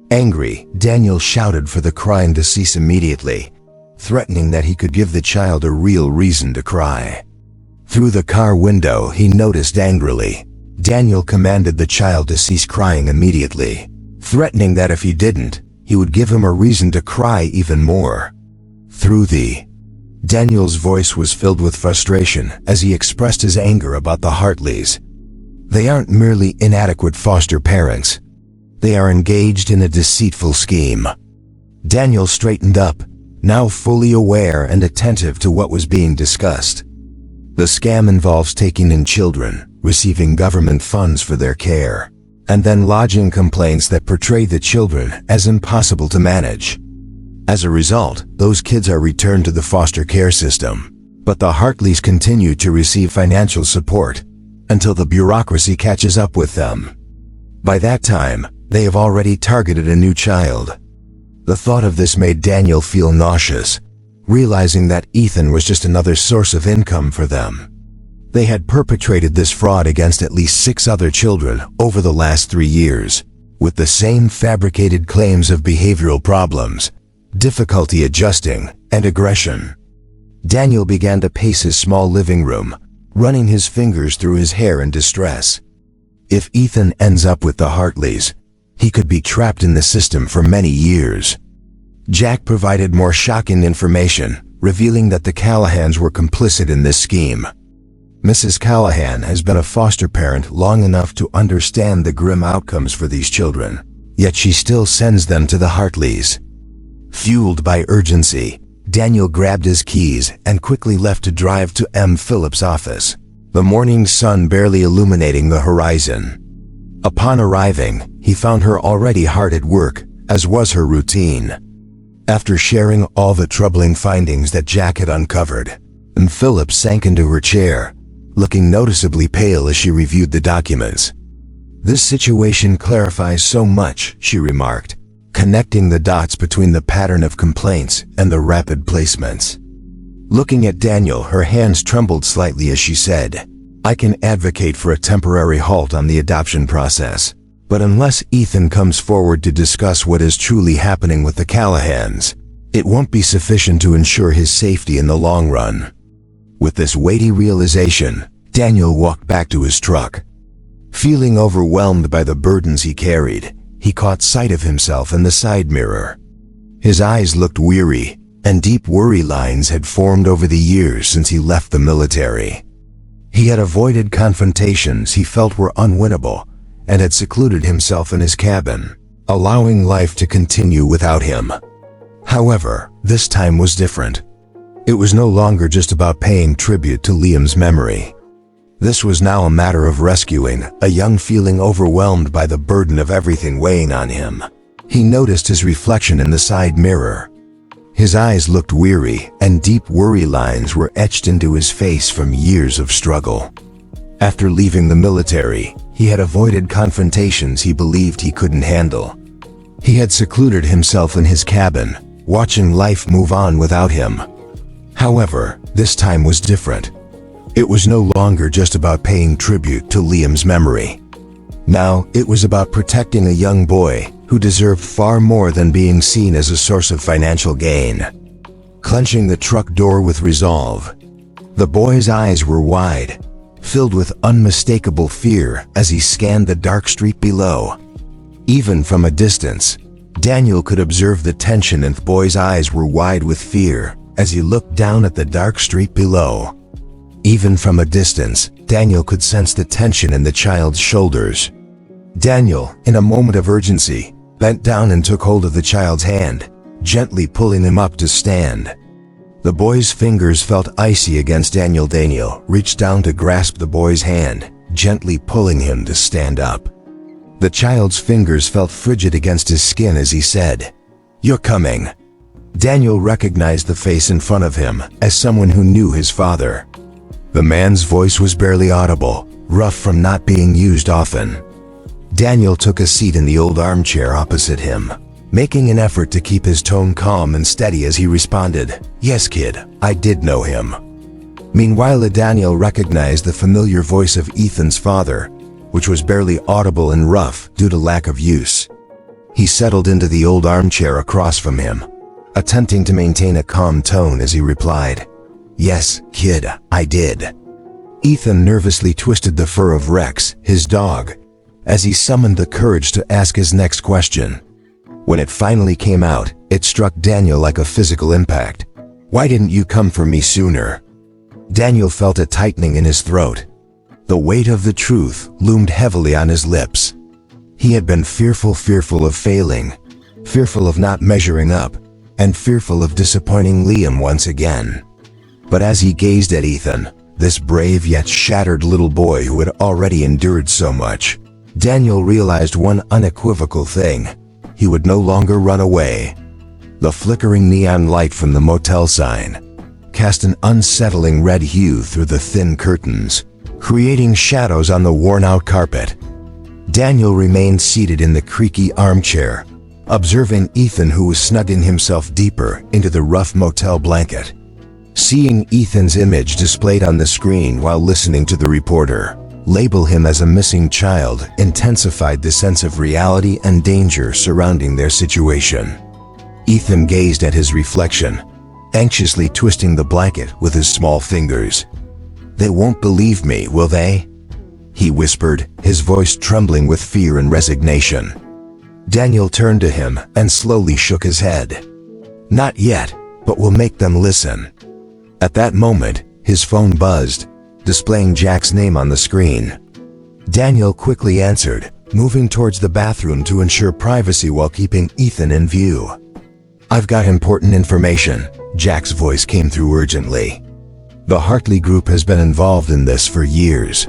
angry, Daniel shouted for the crying to cease immediately, threatening that he could give the child a real reason to cry. Through the car window, he noticed angrily. Daniel commanded the child to cease crying immediately, threatening that if he didn't, he would give him a reason to cry even more. Daniel's voice was filled with frustration as he expressed his anger about the Hartleys. They aren't merely inadequate foster parents. They are engaged in a deceitful scheme. Daniel straightened up, now fully aware and attentive to what was being discussed. The scam involves taking in children, receiving government funds for their care, and then lodging complaints that portray the children as impossible to manage. As a result, those kids are returned to the foster care system, but the Hartleys continue to receive financial support until the bureaucracy catches up with them. By that time, they have already targeted a new child. The thought of this made Daniel feel nauseous, realizing that Ethan was just another source of income for them. They had perpetrated this fraud against at least 6 other children over the last 3 years, with the same fabricated claims of behavioral problems, difficulty adjusting, and aggression. Daniel began to pace his small living room, running his fingers through his hair in distress. If Ethan ends up with the Hartleys, he could be trapped in the system for many years. Jack provided more shocking information, revealing that the Callahans were complicit in this scheme. Mrs. Callahan has been a foster parent long enough to understand the grim outcomes for these children, yet she still sends them to the Hartleys. Fueled by urgency, Daniel grabbed his keys and quickly left to drive to M. Phillips' office, the morning sun barely illuminating the horizon. Upon arriving, he found her already hard at work, as was her routine. After sharing all the troubling findings that Jack had uncovered, M. Phillips sank into her chair, looking noticeably pale as she reviewed the documents. "This situation clarifies so much," she remarked, connecting the dots between the pattern of complaints and the rapid placements. Looking at Daniel, her hands trembled slightly as she said, "I can advocate for a temporary halt on the adoption process, but unless Ethan comes forward to discuss what is truly happening with the Callahans, it won't be sufficient to ensure his safety in the long run." With this weighty realization, Daniel walked back to his truck. Feeling overwhelmed by the burdens he carried, he caught sight of himself in the side mirror. His eyes looked weary, and deep worry lines had formed over the years since he left the military. He had avoided confrontations he felt were unwinnable, and had secluded himself in his cabin, allowing life to continue without him. However, this time was different. It was no longer just about paying tribute to Liam's memory. This was now a matter of rescuing a young feeling overwhelmed by the burden of everything weighing on him. He noticed his reflection in the side mirror. His eyes looked weary, and deep worry lines were etched into his face from years of struggle. After leaving the military, he had avoided confrontations he believed he couldn't handle. He had secluded himself in his cabin, watching life move on without him. However, this time was different. It was no longer just about paying tribute to Liam's memory. Now, it was about protecting a young boy who deserved far more than being seen as a source of financial gain. Clenching the truck door with resolve, the boy's eyes were wide, filled with unmistakable fear as he scanned the dark street below. Even from a distance, Daniel could observe the tension in the boy's eyes were wide with fear as he looked down at the dark street below. Even from a distance, Daniel could sense the tension in the child's shoulders. Daniel, in a moment of urgency, bent down and took hold of the child's hand, gently pulling him up to stand. The boy's fingers felt icy against Daniel. Daniel reached down to grasp the boy's hand, gently pulling him to stand up. The child's fingers felt frigid against his skin as he said, "You're coming." Daniel recognized the face in front of him as someone who knew his father. The man's voice was barely audible, rough from not being used often. Daniel took a seat in the old armchair opposite him, making an effort to keep his tone calm and steady as he responded, "Yes, kid, I did know him." Meanwhile, Daniel recognized the familiar voice of Ethan's father, which was barely audible and rough due to lack of use. He settled into the old armchair across from him, attempting to maintain a calm tone as he replied, "Yes, kid, I did." Ethan nervously twisted the fur of Rex, his dog, as he summoned the courage to ask his next question. When it finally came out, it struck Daniel like a physical impact. "Why didn't you come for me sooner?" Daniel felt a tightening in his throat. The weight of the truth loomed heavily on his lips. He had been fearful of failing, fearful of not measuring up, and fearful of disappointing Liam once again. But as he gazed at Ethan, this brave yet shattered little boy who had already endured so much, Daniel realized one unequivocal thing: he would no longer run away. The flickering neon light from the motel sign cast an unsettling red hue through the thin curtains, creating shadows on the worn-out carpet. Daniel remained seated in the creaky armchair, observing Ethan, who was snugging himself deeper into the rough motel blanket. Seeing Ethan's image displayed on the screen while listening to the reporter label him as a missing child intensified the sense of reality and danger surrounding their situation. Ethan gazed at his reflection, anxiously twisting the blanket with his small fingers. "They won't believe me, will they?" he whispered, his voice trembling with fear and resignation. Daniel turned to him and slowly shook his head. "Not yet, but we'll make them listen." At that moment, his phone buzzed, displaying Jack's name on the screen. Daniel quickly answered, moving towards the bathroom to ensure privacy while keeping Ethan in view. "I've got important information," Jack's voice came through urgently. "The Hartley Group has been involved in this for years.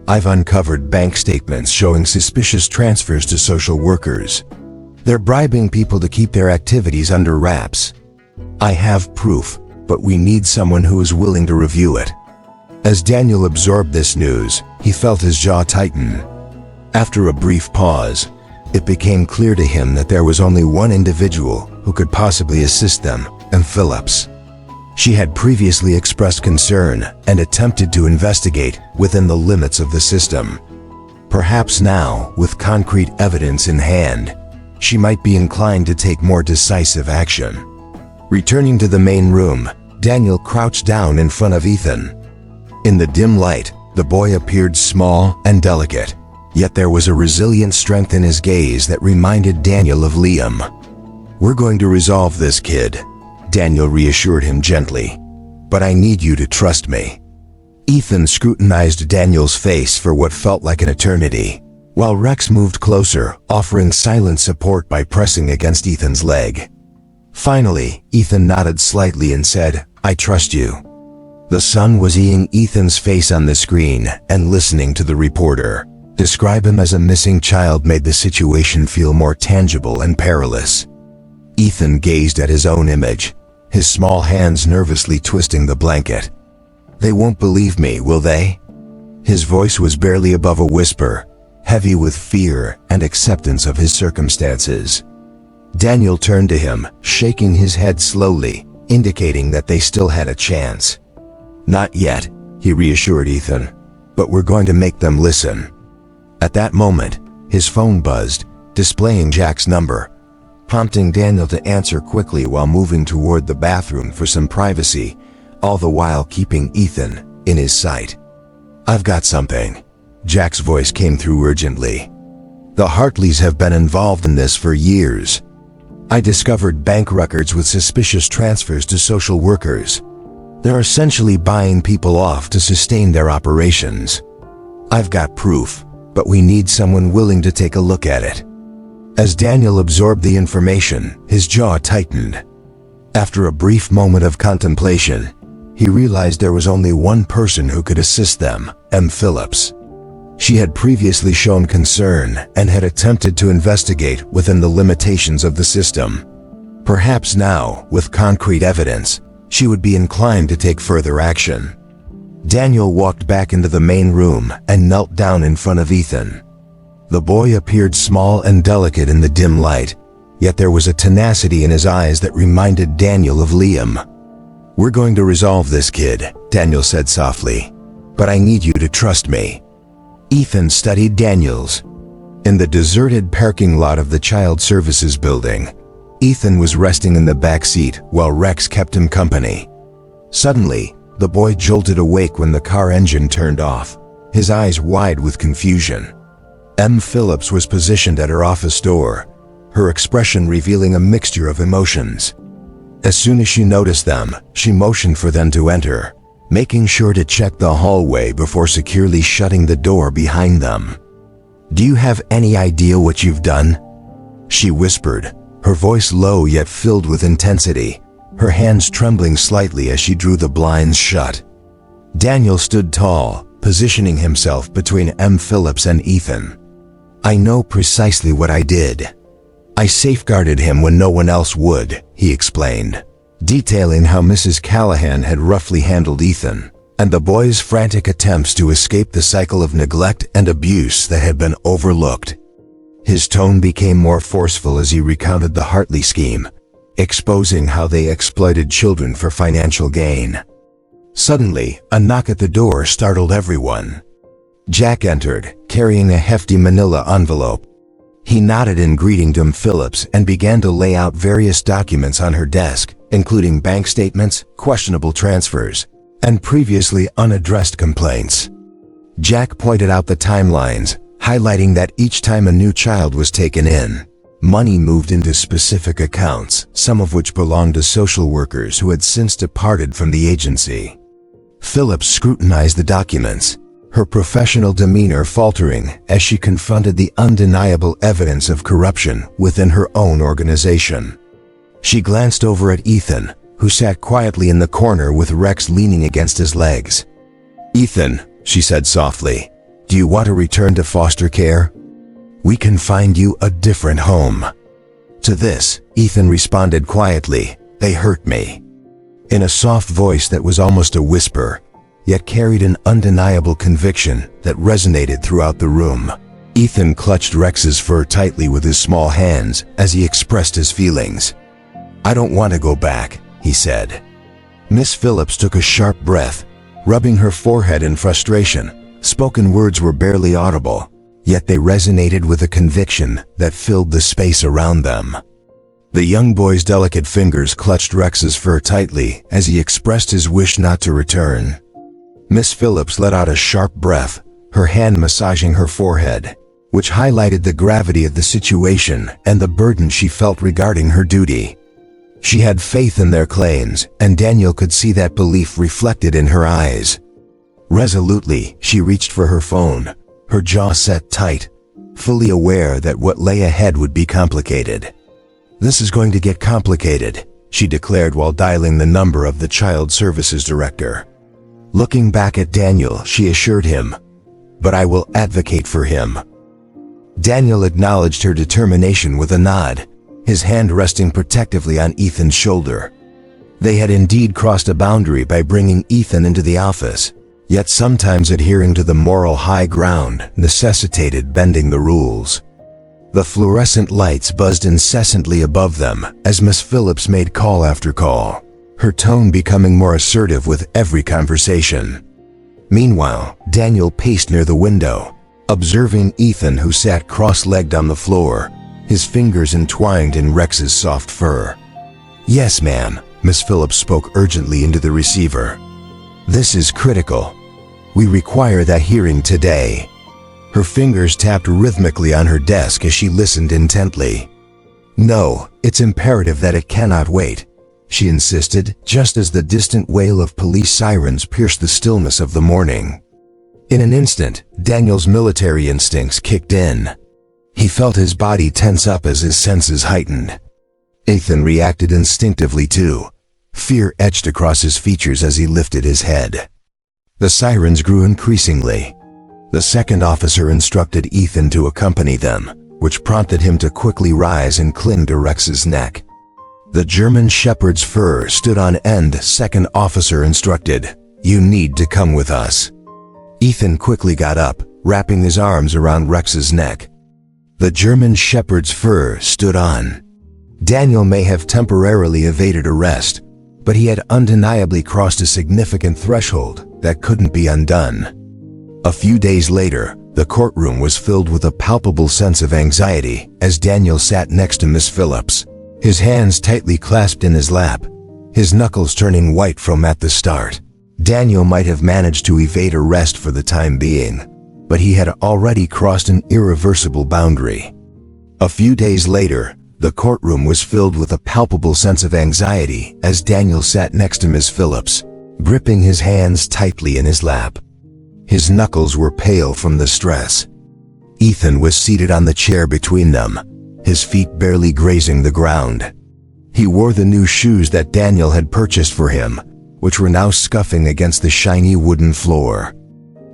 I've uncovered bank statements showing suspicious transfers to social workers. They're bribing people to keep their activities under wraps. I have proof, but we need someone who is willing to review it." As Daniel absorbed this news, he felt his jaw tighten. After a brief pause, it became clear to him that there was only one individual who could possibly assist them, and Phillips. She had previously expressed concern and attempted to investigate within the limits of the system. Perhaps now, with concrete evidence in hand, she might be inclined to take more decisive action. Returning to the main room, Daniel crouched down in front of Ethan. In the dim light, the boy appeared small and delicate, yet there was a resilient strength in his gaze that reminded Daniel of Liam. "We're going to resolve this, kid," Daniel reassured him gently. "But I need you to trust me." Ethan scrutinized Daniel's face for what felt like an eternity, while Rex moved closer, offering silent support by pressing against Ethan's leg. Finally, Ethan nodded slightly and said, "I trust you." The sun was seeing Ethan's face on the screen and listening to the reporter describe him as a missing child made the situation feel more tangible and perilous. Ethan gazed at his own image, his small hands nervously twisting the blanket. "They won't believe me, will they?" His voice was barely above a whisper, heavy with fear and acceptance of his circumstances. Daniel turned to him, shaking his head slowly, indicating that they still had a chance. "Not yet," he reassured Ethan, "but we're going to make them listen." At that moment, his phone buzzed, displaying Jack's number, prompting Daniel to answer quickly while moving toward the bathroom for some privacy, all the while keeping Ethan in his sight. "I've got something," Jack's voice came through urgently. "The Hartleys have been involved in this for years. I discovered bank records with suspicious transfers to social workers. They're essentially buying people off to sustain their operations. I've got proof, but we need someone willing to take a look at it." As Daniel absorbed the information, his jaw tightened. After a brief moment of contemplation, he realized there was only one person who could assist them, M. Phillips. She had previously shown concern and had attempted to investigate within the limitations of the system. Perhaps now, with concrete evidence, she would be inclined to take further action. Daniel walked back into the main room and knelt down in front of Ethan. The boy appeared small and delicate in the dim light, yet there was a tenacity in his eyes that reminded Daniel of Liam. "We're going to resolve this, kid," Daniel said softly, "but I need you to trust me." Ethan studied Daniel's. In the deserted parking lot of the Child Services building, Ethan was resting in the back seat while Rex kept him company. Suddenly, the boy jolted awake when the car engine turned off, his eyes wide with confusion. M. Phillips was positioned at her office door, her expression revealing a mixture of emotions. As soon as she noticed them, she motioned for them to enter, making sure to check the hallway before securely shutting the door behind them. "Do you have any idea what you've done?" she whispered, her voice low yet filled with intensity, her hands trembling slightly as she drew the blinds shut. Daniel stood tall, positioning himself between M. Phillips and Ethan. "I know precisely what I did. I safeguarded him when no one else would," he explained, detailing how Mrs. Callahan had roughly handled Ethan, and the boy's frantic attempts to escape the cycle of neglect and abuse that had been overlooked. His tone became more forceful as he recounted the Hartley scheme, exposing how they exploited children for financial gain. Suddenly, a knock at the door startled everyone. Jack entered, carrying a hefty manila envelope. He nodded in greeting to Phillips and began to lay out various documents on her desk, including bank statements, questionable transfers, and previously unaddressed complaints. Jack pointed out the timelines, highlighting that each time a new child was taken in, money moved into specific accounts, some of which belonged to social workers who had since departed from the agency. Phillips scrutinized the documents, her professional demeanor faltering as she confronted the undeniable evidence of corruption within her own organization. She glanced over at Ethan, who sat quietly in the corner with Rex leaning against his legs. "Ethan," she said softly, "do you want to return to foster care? We can find you a different home." To this, Ethan responded quietly, "They hurt me," in a soft voice that was almost a whisper, yet carried an undeniable conviction that resonated throughout the room. Ethan clutched Rex's fur tightly with his small hands as he expressed his feelings. "I don't want to go back," he said. Miss Phillips took a sharp breath, rubbing her forehead in frustration. Spoken words were barely audible, yet they resonated with a conviction that filled the space around them. The young boy's delicate fingers clutched Rex's fur tightly as he expressed his wish not to return. Miss Phillips let out a sharp breath, her hand massaging her forehead, which highlighted the gravity of the situation and the burden she felt regarding her duty. She had faith in their claims, and Daniel could see that belief reflected in her eyes. Resolutely, she reached for her phone, her jaw set tight, fully aware that what lay ahead would be complicated. "This is going to get complicated," she declared while dialing the number of the Child Services Director. Looking back at Daniel, she assured him, "But I will advocate for him." Daniel acknowledged her determination with a nod, his hand resting protectively on Ethan's shoulder. They had indeed crossed a boundary by bringing Ethan into the office, yet sometimes adhering to the moral high ground necessitated bending the rules. The fluorescent lights buzzed incessantly above them as Miss Phillips made call after call, her tone becoming more assertive with every conversation. Meanwhile, Daniel paced near the window, observing Ethan, who sat cross-legged on the floor, his fingers entwined in Rex's soft fur. "Yes, ma'am," Miss Phillips spoke urgently into the receiver. "This is critical. We require that hearing today." Her fingers tapped rhythmically on her desk as she listened intently. "No, it's imperative that it cannot wait," she insisted, just as the distant wail of police sirens pierced the stillness of the morning. In an instant, Daniel's military instincts kicked in. He felt his body tense up as his senses heightened. Ethan reacted instinctively too. Fear etched across his features as he lifted his head. The sirens grew increasingly. The second officer instructed Ethan to accompany them, which prompted him to quickly rise and cling to Rex's neck. The German shepherd's fur stood on end. Second officer instructed, "You need to come with us." Ethan quickly got up, wrapping his arms around Rex's neck. The German shepherd's fur stood on Daniel may have temporarily evaded arrest, but he had undeniably crossed a significant threshold that couldn't be undone. A few days later, the courtroom was filled with a palpable sense of anxiety as Daniel sat next to Miss Phillips, his hands tightly clasped in his lap, his knuckles turning white from at the start. Daniel might have managed to evade arrest for the time being, but he had already crossed an irreversible boundary. A few days later, the courtroom was filled with a palpable sense of anxiety as Daniel sat next to Miss Phillips, gripping his hands tightly in his lap. His knuckles were pale from the stress. Ethan was seated on the chair between them, his feet barely grazing the ground. He wore the new shoes that Daniel had purchased for him, which were now scuffing against the shiny wooden floor.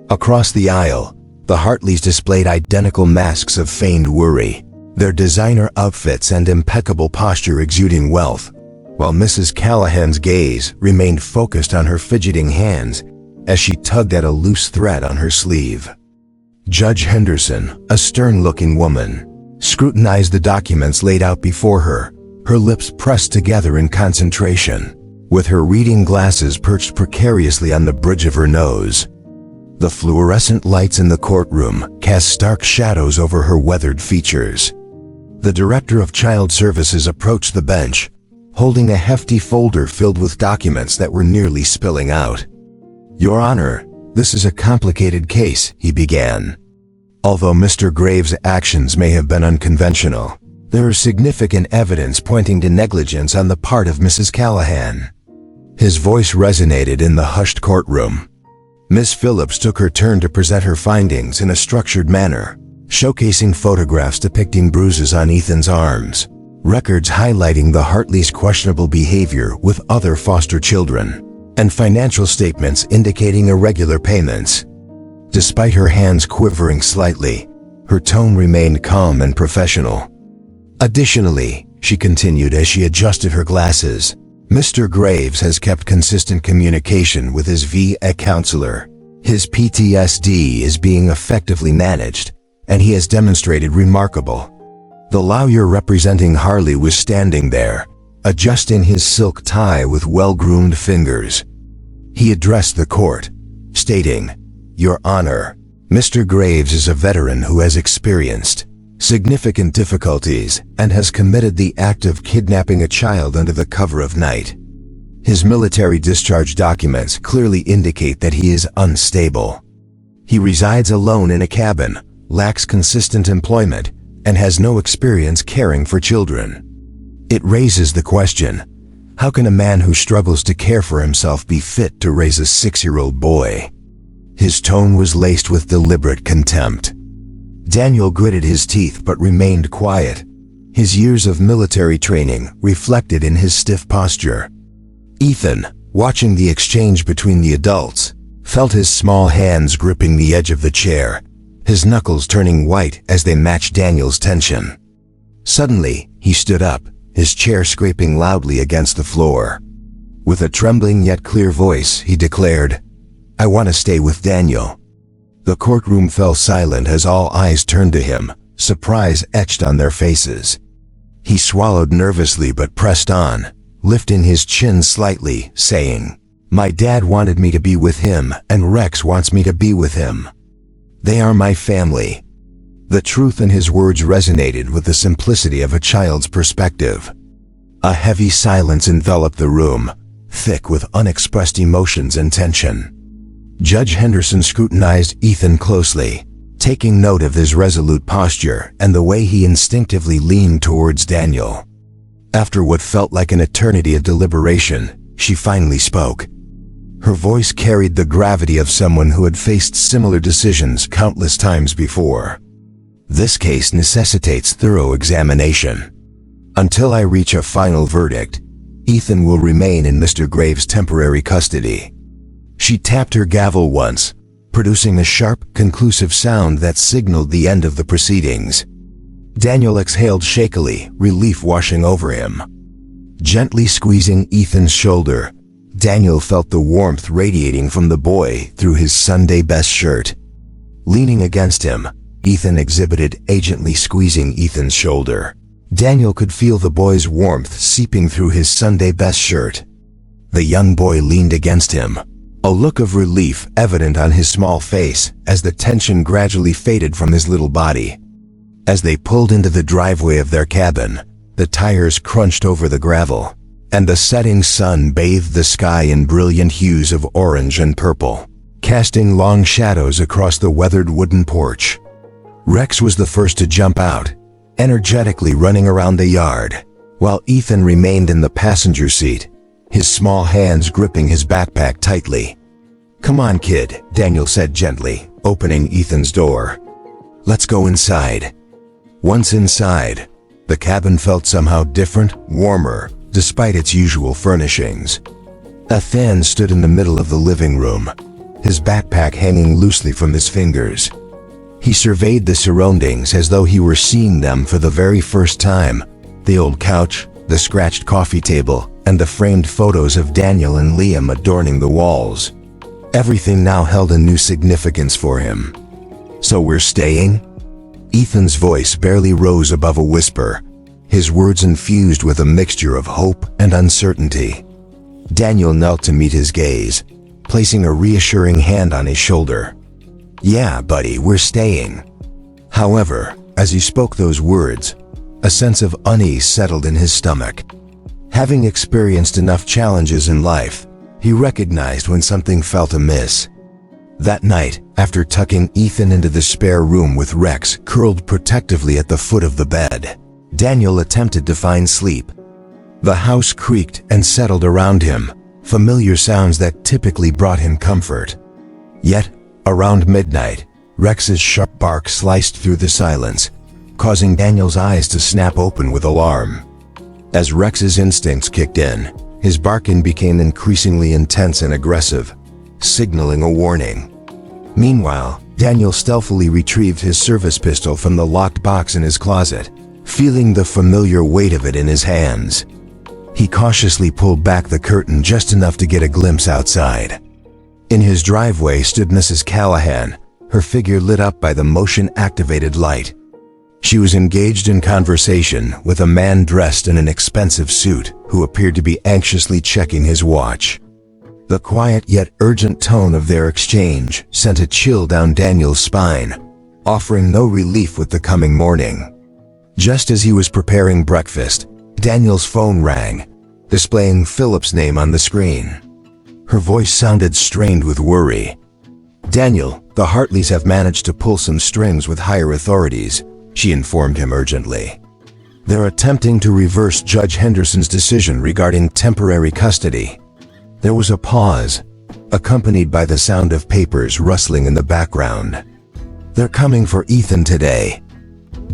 Across the aisle, the Hartleys displayed identical masks of feigned worry, their designer outfits and impeccable posture exuding wealth, while Mrs. Callahan's gaze remained focused on her fidgeting hands as she tugged at a loose thread on her sleeve. Judge Henderson, a stern-looking woman, scrutinized the documents laid out before her, her lips pressed together in concentration, with her reading glasses perched precariously on the bridge of her nose. The fluorescent lights in the courtroom cast stark shadows over her weathered features. The Director of Child Services approached the bench, holding a hefty folder filled with documents that were nearly spilling out. "Your Honor, this is a complicated case," he began. "Although Mr. Graves' actions may have been unconventional, there is significant evidence pointing to negligence on the part of Mrs. Callahan." His voice resonated in the hushed courtroom. Miss Phillips took her turn to present her findings in a structured manner, showcasing photographs depicting bruises on Ethan's arms, records highlighting the Hartleys' questionable behavior with other foster children, and financial statements indicating irregular payments. Despite her hands quivering slightly, her tone remained calm and professional. "Additionally," she continued as she adjusted her glasses, "Mr. Graves has kept consistent communication with his VA counselor. His PTSD is being effectively managed, and he has demonstrated remarkable." The lawyer representing Harley was standing there, adjusting his silk tie with well-groomed fingers. He addressed the court, stating, "Your Honor, Mr. Graves is a veteran who has experienced significant difficulties and has committed the act of kidnapping a child under the cover of night. His military discharge documents clearly indicate that he is unstable. He resides alone in a cabin, lacks consistent employment, and has no experience caring for children. It raises the question, how can a man who struggles to care for himself be fit to raise a 6-year-old boy?" His tone was laced with deliberate contempt. Daniel gritted his teeth but remained quiet, his years of military training reflected in his stiff posture. Ethan, watching the exchange between the adults, felt his small hands gripping the edge of the chair, his knuckles turning white as they matched Daniel's tension. Suddenly, he stood up, his chair scraping loudly against the floor. With a trembling yet clear voice, he declared, "I want to stay with Daniel." The courtroom fell silent as all eyes turned to him, surprise etched on their faces. He swallowed nervously but pressed on, lifting his chin slightly, saying, "My dad wanted me to be with him, and Rex wants me to be with him. They are my family." The truth in his words resonated with the simplicity of a child's perspective. A heavy silence enveloped the room, thick with unexpressed emotions and tension. Judge Henderson scrutinized Ethan closely, taking note of his resolute posture and the way he instinctively leaned towards Daniel. After what felt like an eternity of deliberation, she finally spoke. Her voice carried the gravity of someone who had faced similar decisions countless times before. "This case necessitates thorough examination. Until I reach a final verdict, Ethan will remain in Mr. Graves' temporary custody." She tapped her gavel once, producing a sharp, conclusive sound that signaled the end of the proceedings. Daniel exhaled shakily, relief washing over him. Gently squeezing Ethan's shoulder, Daniel felt the warmth radiating from the boy through his Sunday best shirt. Leaning against him, Ethan exhibited agently squeezing Ethan's shoulder. Daniel could feel the boy's warmth seeping through his Sunday best shirt. The young boy leaned against him, a look of relief evident on his small face as the tension gradually faded from his little body. As they pulled into the driveway of their cabin, the tires crunched over the gravel, and the setting sun bathed the sky in brilliant hues of orange and purple, casting long shadows across the weathered wooden porch. Rex was the first to jump out, energetically running around the yard, while Ethan remained in the passenger seat, his small hands gripping his backpack tightly. "Come on, kid," Daniel said gently, opening Ethan's door. "Let's go inside." Once inside, the cabin felt somehow different, warmer, despite its usual furnishings. Ethan stood in the middle of the living room, his backpack hanging loosely from his fingers. He surveyed the surroundings as though he were seeing them for the very first time: the old couch, the scratched coffee table, and the framed photos of Daniel and Liam adorning the walls. Everything now held a new significance for him. "So we're staying?" Ethan's voice barely rose above a whisper, his words infused with a mixture of hope and uncertainty. Daniel knelt to meet his gaze, placing a reassuring hand on his shoulder. "Yeah, buddy, we're staying." However, as he spoke those words, a sense of unease settled in his stomach. Having experienced enough challenges in life, he recognized when something felt amiss. That night, after tucking Ethan into the spare room with Rex curled protectively at the foot of the bed, Daniel attempted to find sleep. The house creaked and settled around him, familiar sounds that typically brought him comfort. Yet, around midnight, Rex's sharp bark sliced through the silence, causing Daniel's eyes to snap open with alarm. As Rex's instincts kicked in, his barking became increasingly intense and aggressive, signaling a warning. Meanwhile, Daniel stealthily retrieved his service pistol from the locked box in his closet, feeling the familiar weight of it in his hands. He cautiously pulled back the curtain just enough to get a glimpse outside. In his driveway stood Mrs. Callahan, her figure lit up by the motion-activated light. She was engaged in conversation with a man dressed in an expensive suit who appeared to be anxiously checking his watch. The quiet yet urgent tone of their exchange sent a chill down Daniel's spine, offering no relief with the coming morning. Just as he was preparing breakfast, Daniel's phone rang, displaying Philip's name on the screen. Her voice sounded strained with worry. "Daniel, the Hartleys have managed to pull some strings with higher authorities," she informed him urgently. "They're attempting to reverse Judge Henderson's decision regarding temporary custody." There was a pause, accompanied by the sound of papers rustling in the background. "They're coming for Ethan today."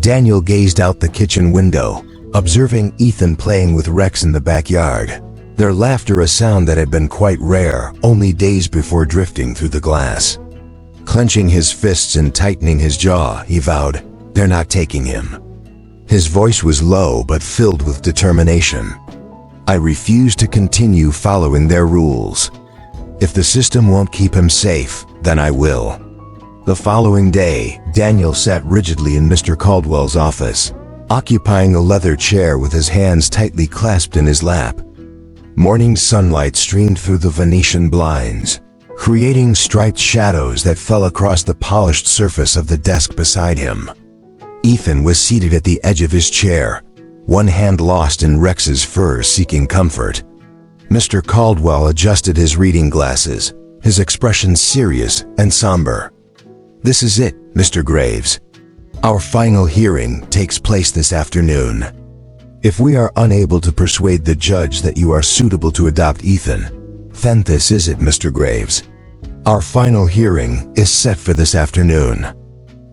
Daniel gazed out the kitchen window, observing Ethan playing with Rex in the backyard, their laughter a sound that had been quite rare only days before drifting through the glass. Clenching his fists and tightening his jaw, he vowed, "They're not taking him." His voice was low but filled with determination. "I refuse to continue following their rules. If the system won't keep him safe, then I will." The following day, Daniel sat rigidly in Mr. Caldwell's office, occupying a leather chair with his hands tightly clasped in his lap. Morning sunlight streamed through the Venetian blinds, creating striped shadows that fell across the polished surface of the desk beside him. Ethan was seated at the edge of his chair, one hand lost in Rex's fur seeking comfort. Mr. Caldwell adjusted his reading glasses, his expression serious and somber. "This is it, Mr. Graves. Our final hearing takes place this afternoon. If we are unable to persuade the judge that you are suitable to adopt Ethan, then this is it, Mr. Graves. Our final hearing is set for this afternoon.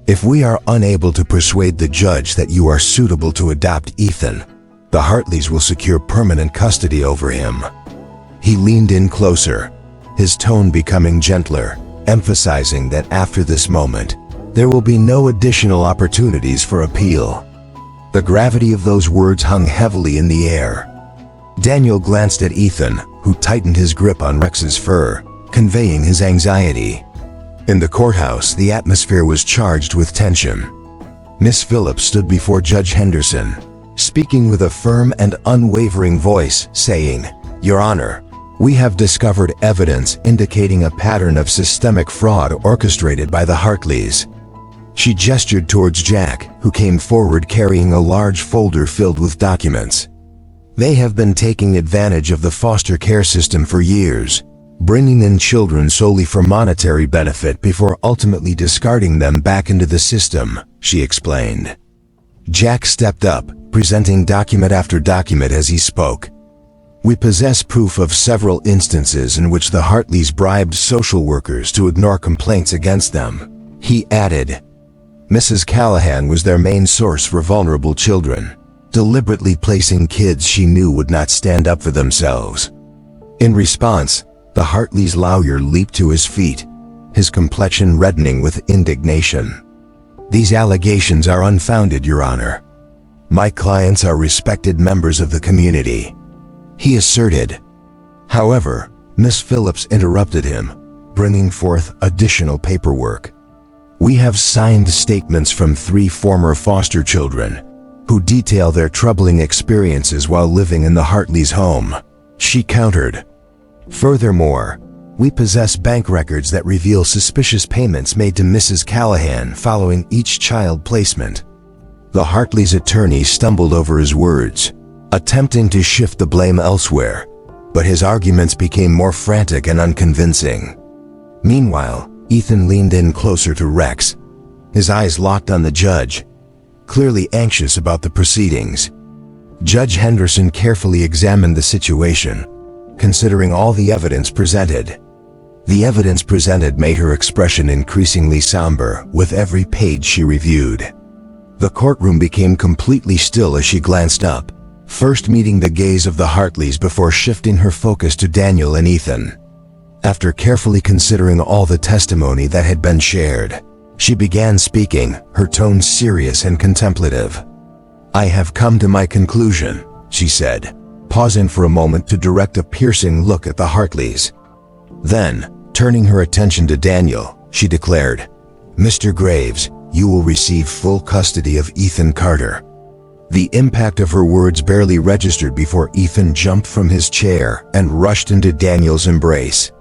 If we are unable to persuade the judge that you are suitable to adopt Ethan, the Hartleys will secure permanent custody over him." He leaned in closer, his tone becoming gentler, emphasizing that after this moment, there will be no additional opportunities for appeal. The gravity of those words hung heavily in the air. Daniel glanced at Ethan, who tightened his grip on Rex's fur, conveying his anxiety. In the courthouse, the atmosphere was charged with tension. Miss Phillips stood before Judge Henderson, speaking with a firm and unwavering voice, saying, "Your Honor, we have discovered evidence indicating a pattern of systemic fraud orchestrated by the Hartleys." She gestured towards Jack, who came forward carrying a large folder filled with documents. "They have been taking advantage of the foster care system for years, bringing in children solely for monetary benefit before ultimately discarding them back into the system," she explained. Jack stepped up, presenting document after document as he spoke. "We possess proof of several instances in which the Hartleys bribed social workers to ignore complaints against them," he added. "Mrs. Callahan was their main source for vulnerable children, deliberately placing kids she knew would not stand up for themselves." In response, the Hartleys' lawyer leaped to his feet, his complexion reddening with indignation. "These allegations are unfounded, Your Honor. My clients are respected members of the community," he asserted. However, Miss Phillips interrupted him, bringing forth additional paperwork. "We have signed statements from 3 former foster children who detail their troubling experiences while living in the Hartleys' home," she countered. "Furthermore, we possess bank records that reveal suspicious payments made to Mrs. Callahan following each child placement." The Hartleys' attorney stumbled over his words, attempting to shift the blame elsewhere, but his arguments became more frantic and unconvincing. Meanwhile, Ethan leaned in closer to Rex, his eyes locked on the judge, clearly anxious about the proceedings. Judge Henderson carefully examined the situation, considering all the evidence presented. The evidence presented made her expression increasingly somber with every page she reviewed. The courtroom became completely still as she glanced up, first meeting the gaze of the Hartleys before shifting her focus to Daniel and Ethan. After carefully considering all the testimony that had been shared, she began speaking, her tone serious and contemplative. "I have come to my conclusion," she said, pausing for a moment to direct a piercing look at the Hartleys. Then, turning her attention to Daniel, she declared, "Mr. Graves, you will receive full custody of Ethan Carter." The impact of her words barely registered before Ethan jumped from his chair and rushed into Daniel's embrace.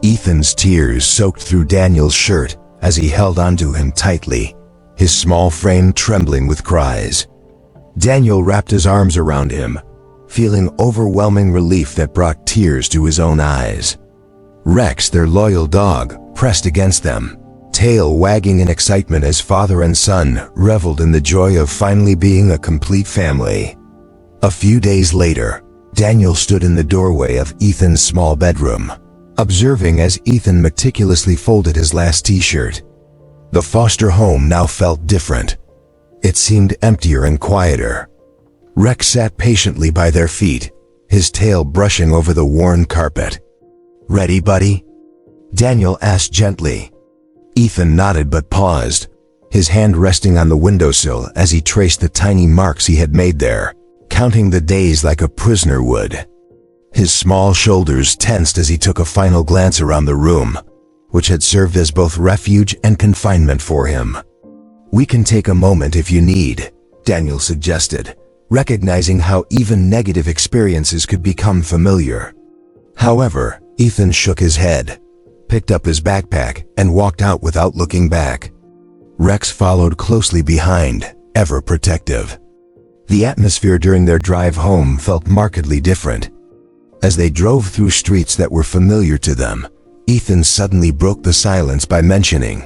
Ethan's tears soaked through Daniel's shirt as he held onto him tightly, his small frame trembling with cries. Daniel wrapped his arms around him, feeling overwhelming relief that brought tears to his own eyes. Rex, their loyal dog, pressed against them, tail wagging in excitement as father and son reveled in the joy of finally being a complete family. A few days later, Daniel stood in the doorway of Ethan's small bedroom, observing as Ethan meticulously folded his last t-shirt. The foster home now felt different. It seemed emptier and quieter. Rex sat patiently by their feet, his tail brushing over the worn carpet. "Ready, buddy?" Daniel asked gently. Ethan nodded but paused, his hand resting on the windowsill as he traced the tiny marks he had made there, counting the days like a prisoner would. His small shoulders tensed as he took a final glance around the room, which had served as both refuge and confinement for him. "We can take a moment if you need," Daniel suggested, recognizing how even negative experiences could become familiar. However, Ethan shook his head, picked up his backpack, and walked out without looking back. Rex followed closely behind, ever protective. The atmosphere during their drive home felt markedly different. As they drove through streets that were familiar to them, Ethan suddenly broke the silence by mentioning,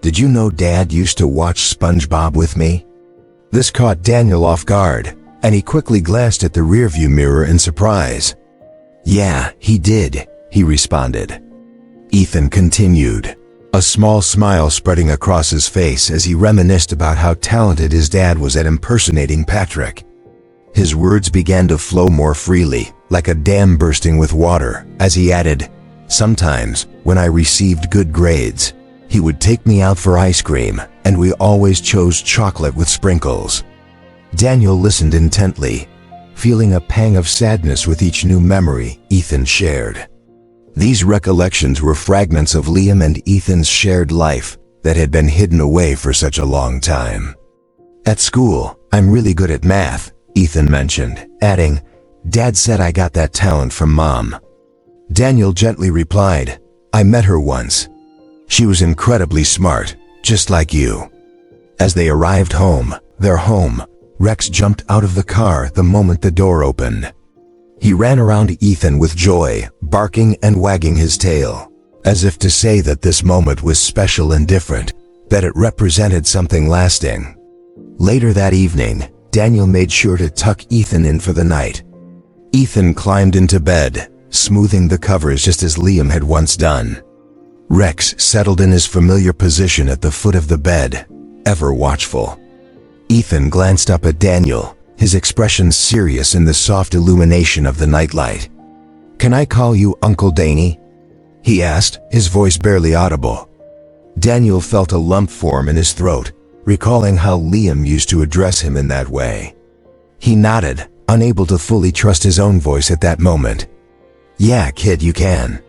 "Did you know Dad used to watch SpongeBob with me?" This caught Daniel off guard, and he quickly glanced at the rearview mirror in surprise. "Yeah, he did," he responded. Ethan continued, a small smile spreading across his face as he reminisced about how talented his dad was at impersonating Patrick. His words began to flow more freely, like a dam bursting with water, as he added, "Sometimes, when I received good grades, he would take me out for ice cream, and we always chose chocolate with sprinkles." Daniel listened intently, feeling a pang of sadness with each new memory Ethan shared. These recollections were fragments of Liam and Ethan's shared life that had been hidden away for such a long time. "At school, I'm really good at math," Ethan mentioned, adding, "Dad said I got that talent from Mom." Daniel gently replied, "I met her once. She was incredibly smart, just like you." As they arrived home, their home, Rex jumped out of the car the moment the door opened. He ran around Ethan with joy, barking and wagging his tail, as if to say that this moment was special and different, that it represented something lasting. Later that evening, Daniel made sure to tuck Ethan in for the night. Ethan climbed into bed, smoothing the covers just as Liam had once done. Rex settled in his familiar position at the foot of the bed, ever watchful. Ethan glanced up at Daniel, his expression serious in the soft illumination of the nightlight. "Can I call you Uncle Danny?" he asked, his voice barely audible. Daniel felt a lump form in his throat, recalling how Liam used to address him in that way. He nodded, unable to fully trust his own voice at that moment. "Yeah, kid, you can."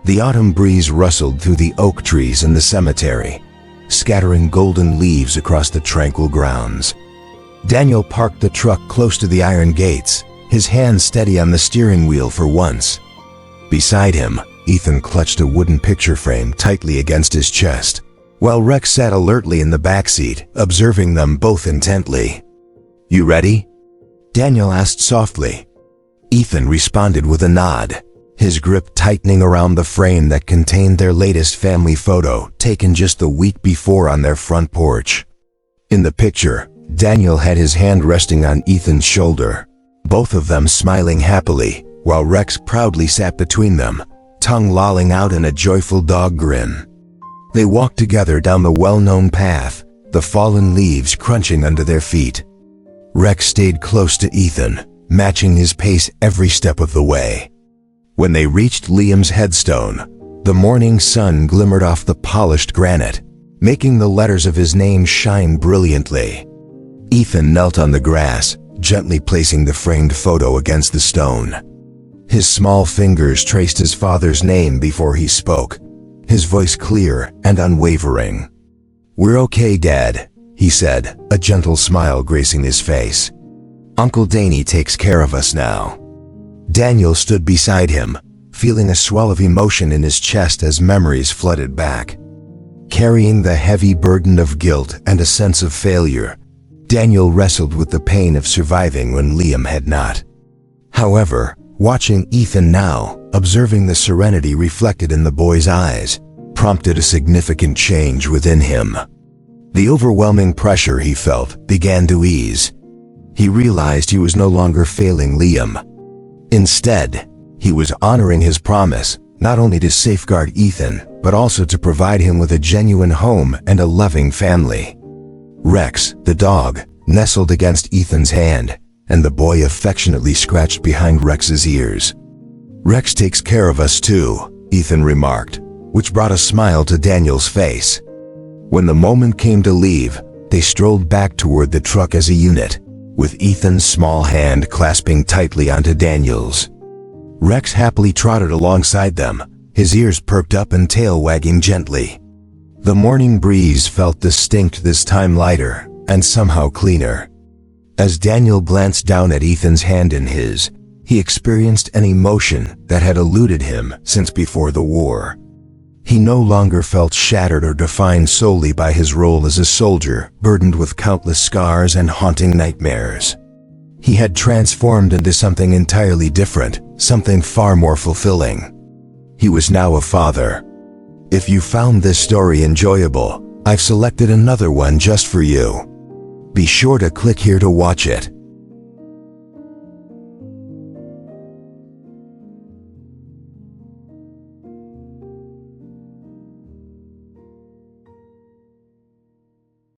The autumn breeze rustled through the oak trees in the cemetery, scattering golden leaves across the tranquil grounds. Daniel parked the truck close to the iron gates, his hand steady on the steering wheel for once. Beside him, Ethan clutched a wooden picture frame tightly against his chest, while Rex sat alertly in the backseat, observing them both intently. "You ready?" Daniel asked softly. Ethan responded with a nod, his grip tightening around the frame that contained their latest family photo, taken just the week before on their front porch. In the picture, Daniel had his hand resting on Ethan's shoulder, both of them smiling happily, while Rex proudly sat between them, tongue lolling out in a joyful dog grin. They walked together down the well-known path, the fallen leaves crunching under their feet. Rex stayed close to Ethan, matching his pace every step of the way. When they reached Liam's headstone, the morning sun glimmered off the polished granite, making the letters of his name shine brilliantly. Ethan knelt on the grass, gently placing the framed photo against the stone. His small fingers traced his father's name before he spoke, his voice clear and unwavering. "We're okay, Dad," he said, a gentle smile gracing his face. "Uncle Danny takes care of us now." Daniel stood beside him, feeling a swell of emotion in his chest as memories flooded back. Carrying the heavy burden of guilt and a sense of failure, Daniel wrestled with the pain of surviving when Liam had not. However, watching Ethan now, observing the serenity reflected in the boy's eyes, prompted a significant change within him. The overwhelming pressure he felt began to ease. He realized he was no longer failing Liam. Instead, he was honoring his promise, not only to safeguard Ethan, but also to provide him with a genuine home and a loving family. Rex, the dog, nestled against Ethan's hand, and the boy affectionately scratched behind Rex's ears. "Rex takes care of us too," Ethan remarked, which brought a smile to Daniel's face. When the moment came to leave, they strolled back toward the truck as a unit, with Ethan's small hand clasping tightly onto Daniel's. Rex happily trotted alongside them, his ears perked up and tail wagging gently. The morning breeze felt distinct this time, lighter and somehow cleaner. As Daniel glanced down at Ethan's hand in his, he experienced an emotion that had eluded him since before the war. He no longer felt shattered or defined solely by his role as a soldier, burdened with countless scars and haunting nightmares. He had transformed into something entirely different, something far more fulfilling. He was now a father. If you found this story enjoyable, I've selected another one just for you. Be sure to click here to watch it.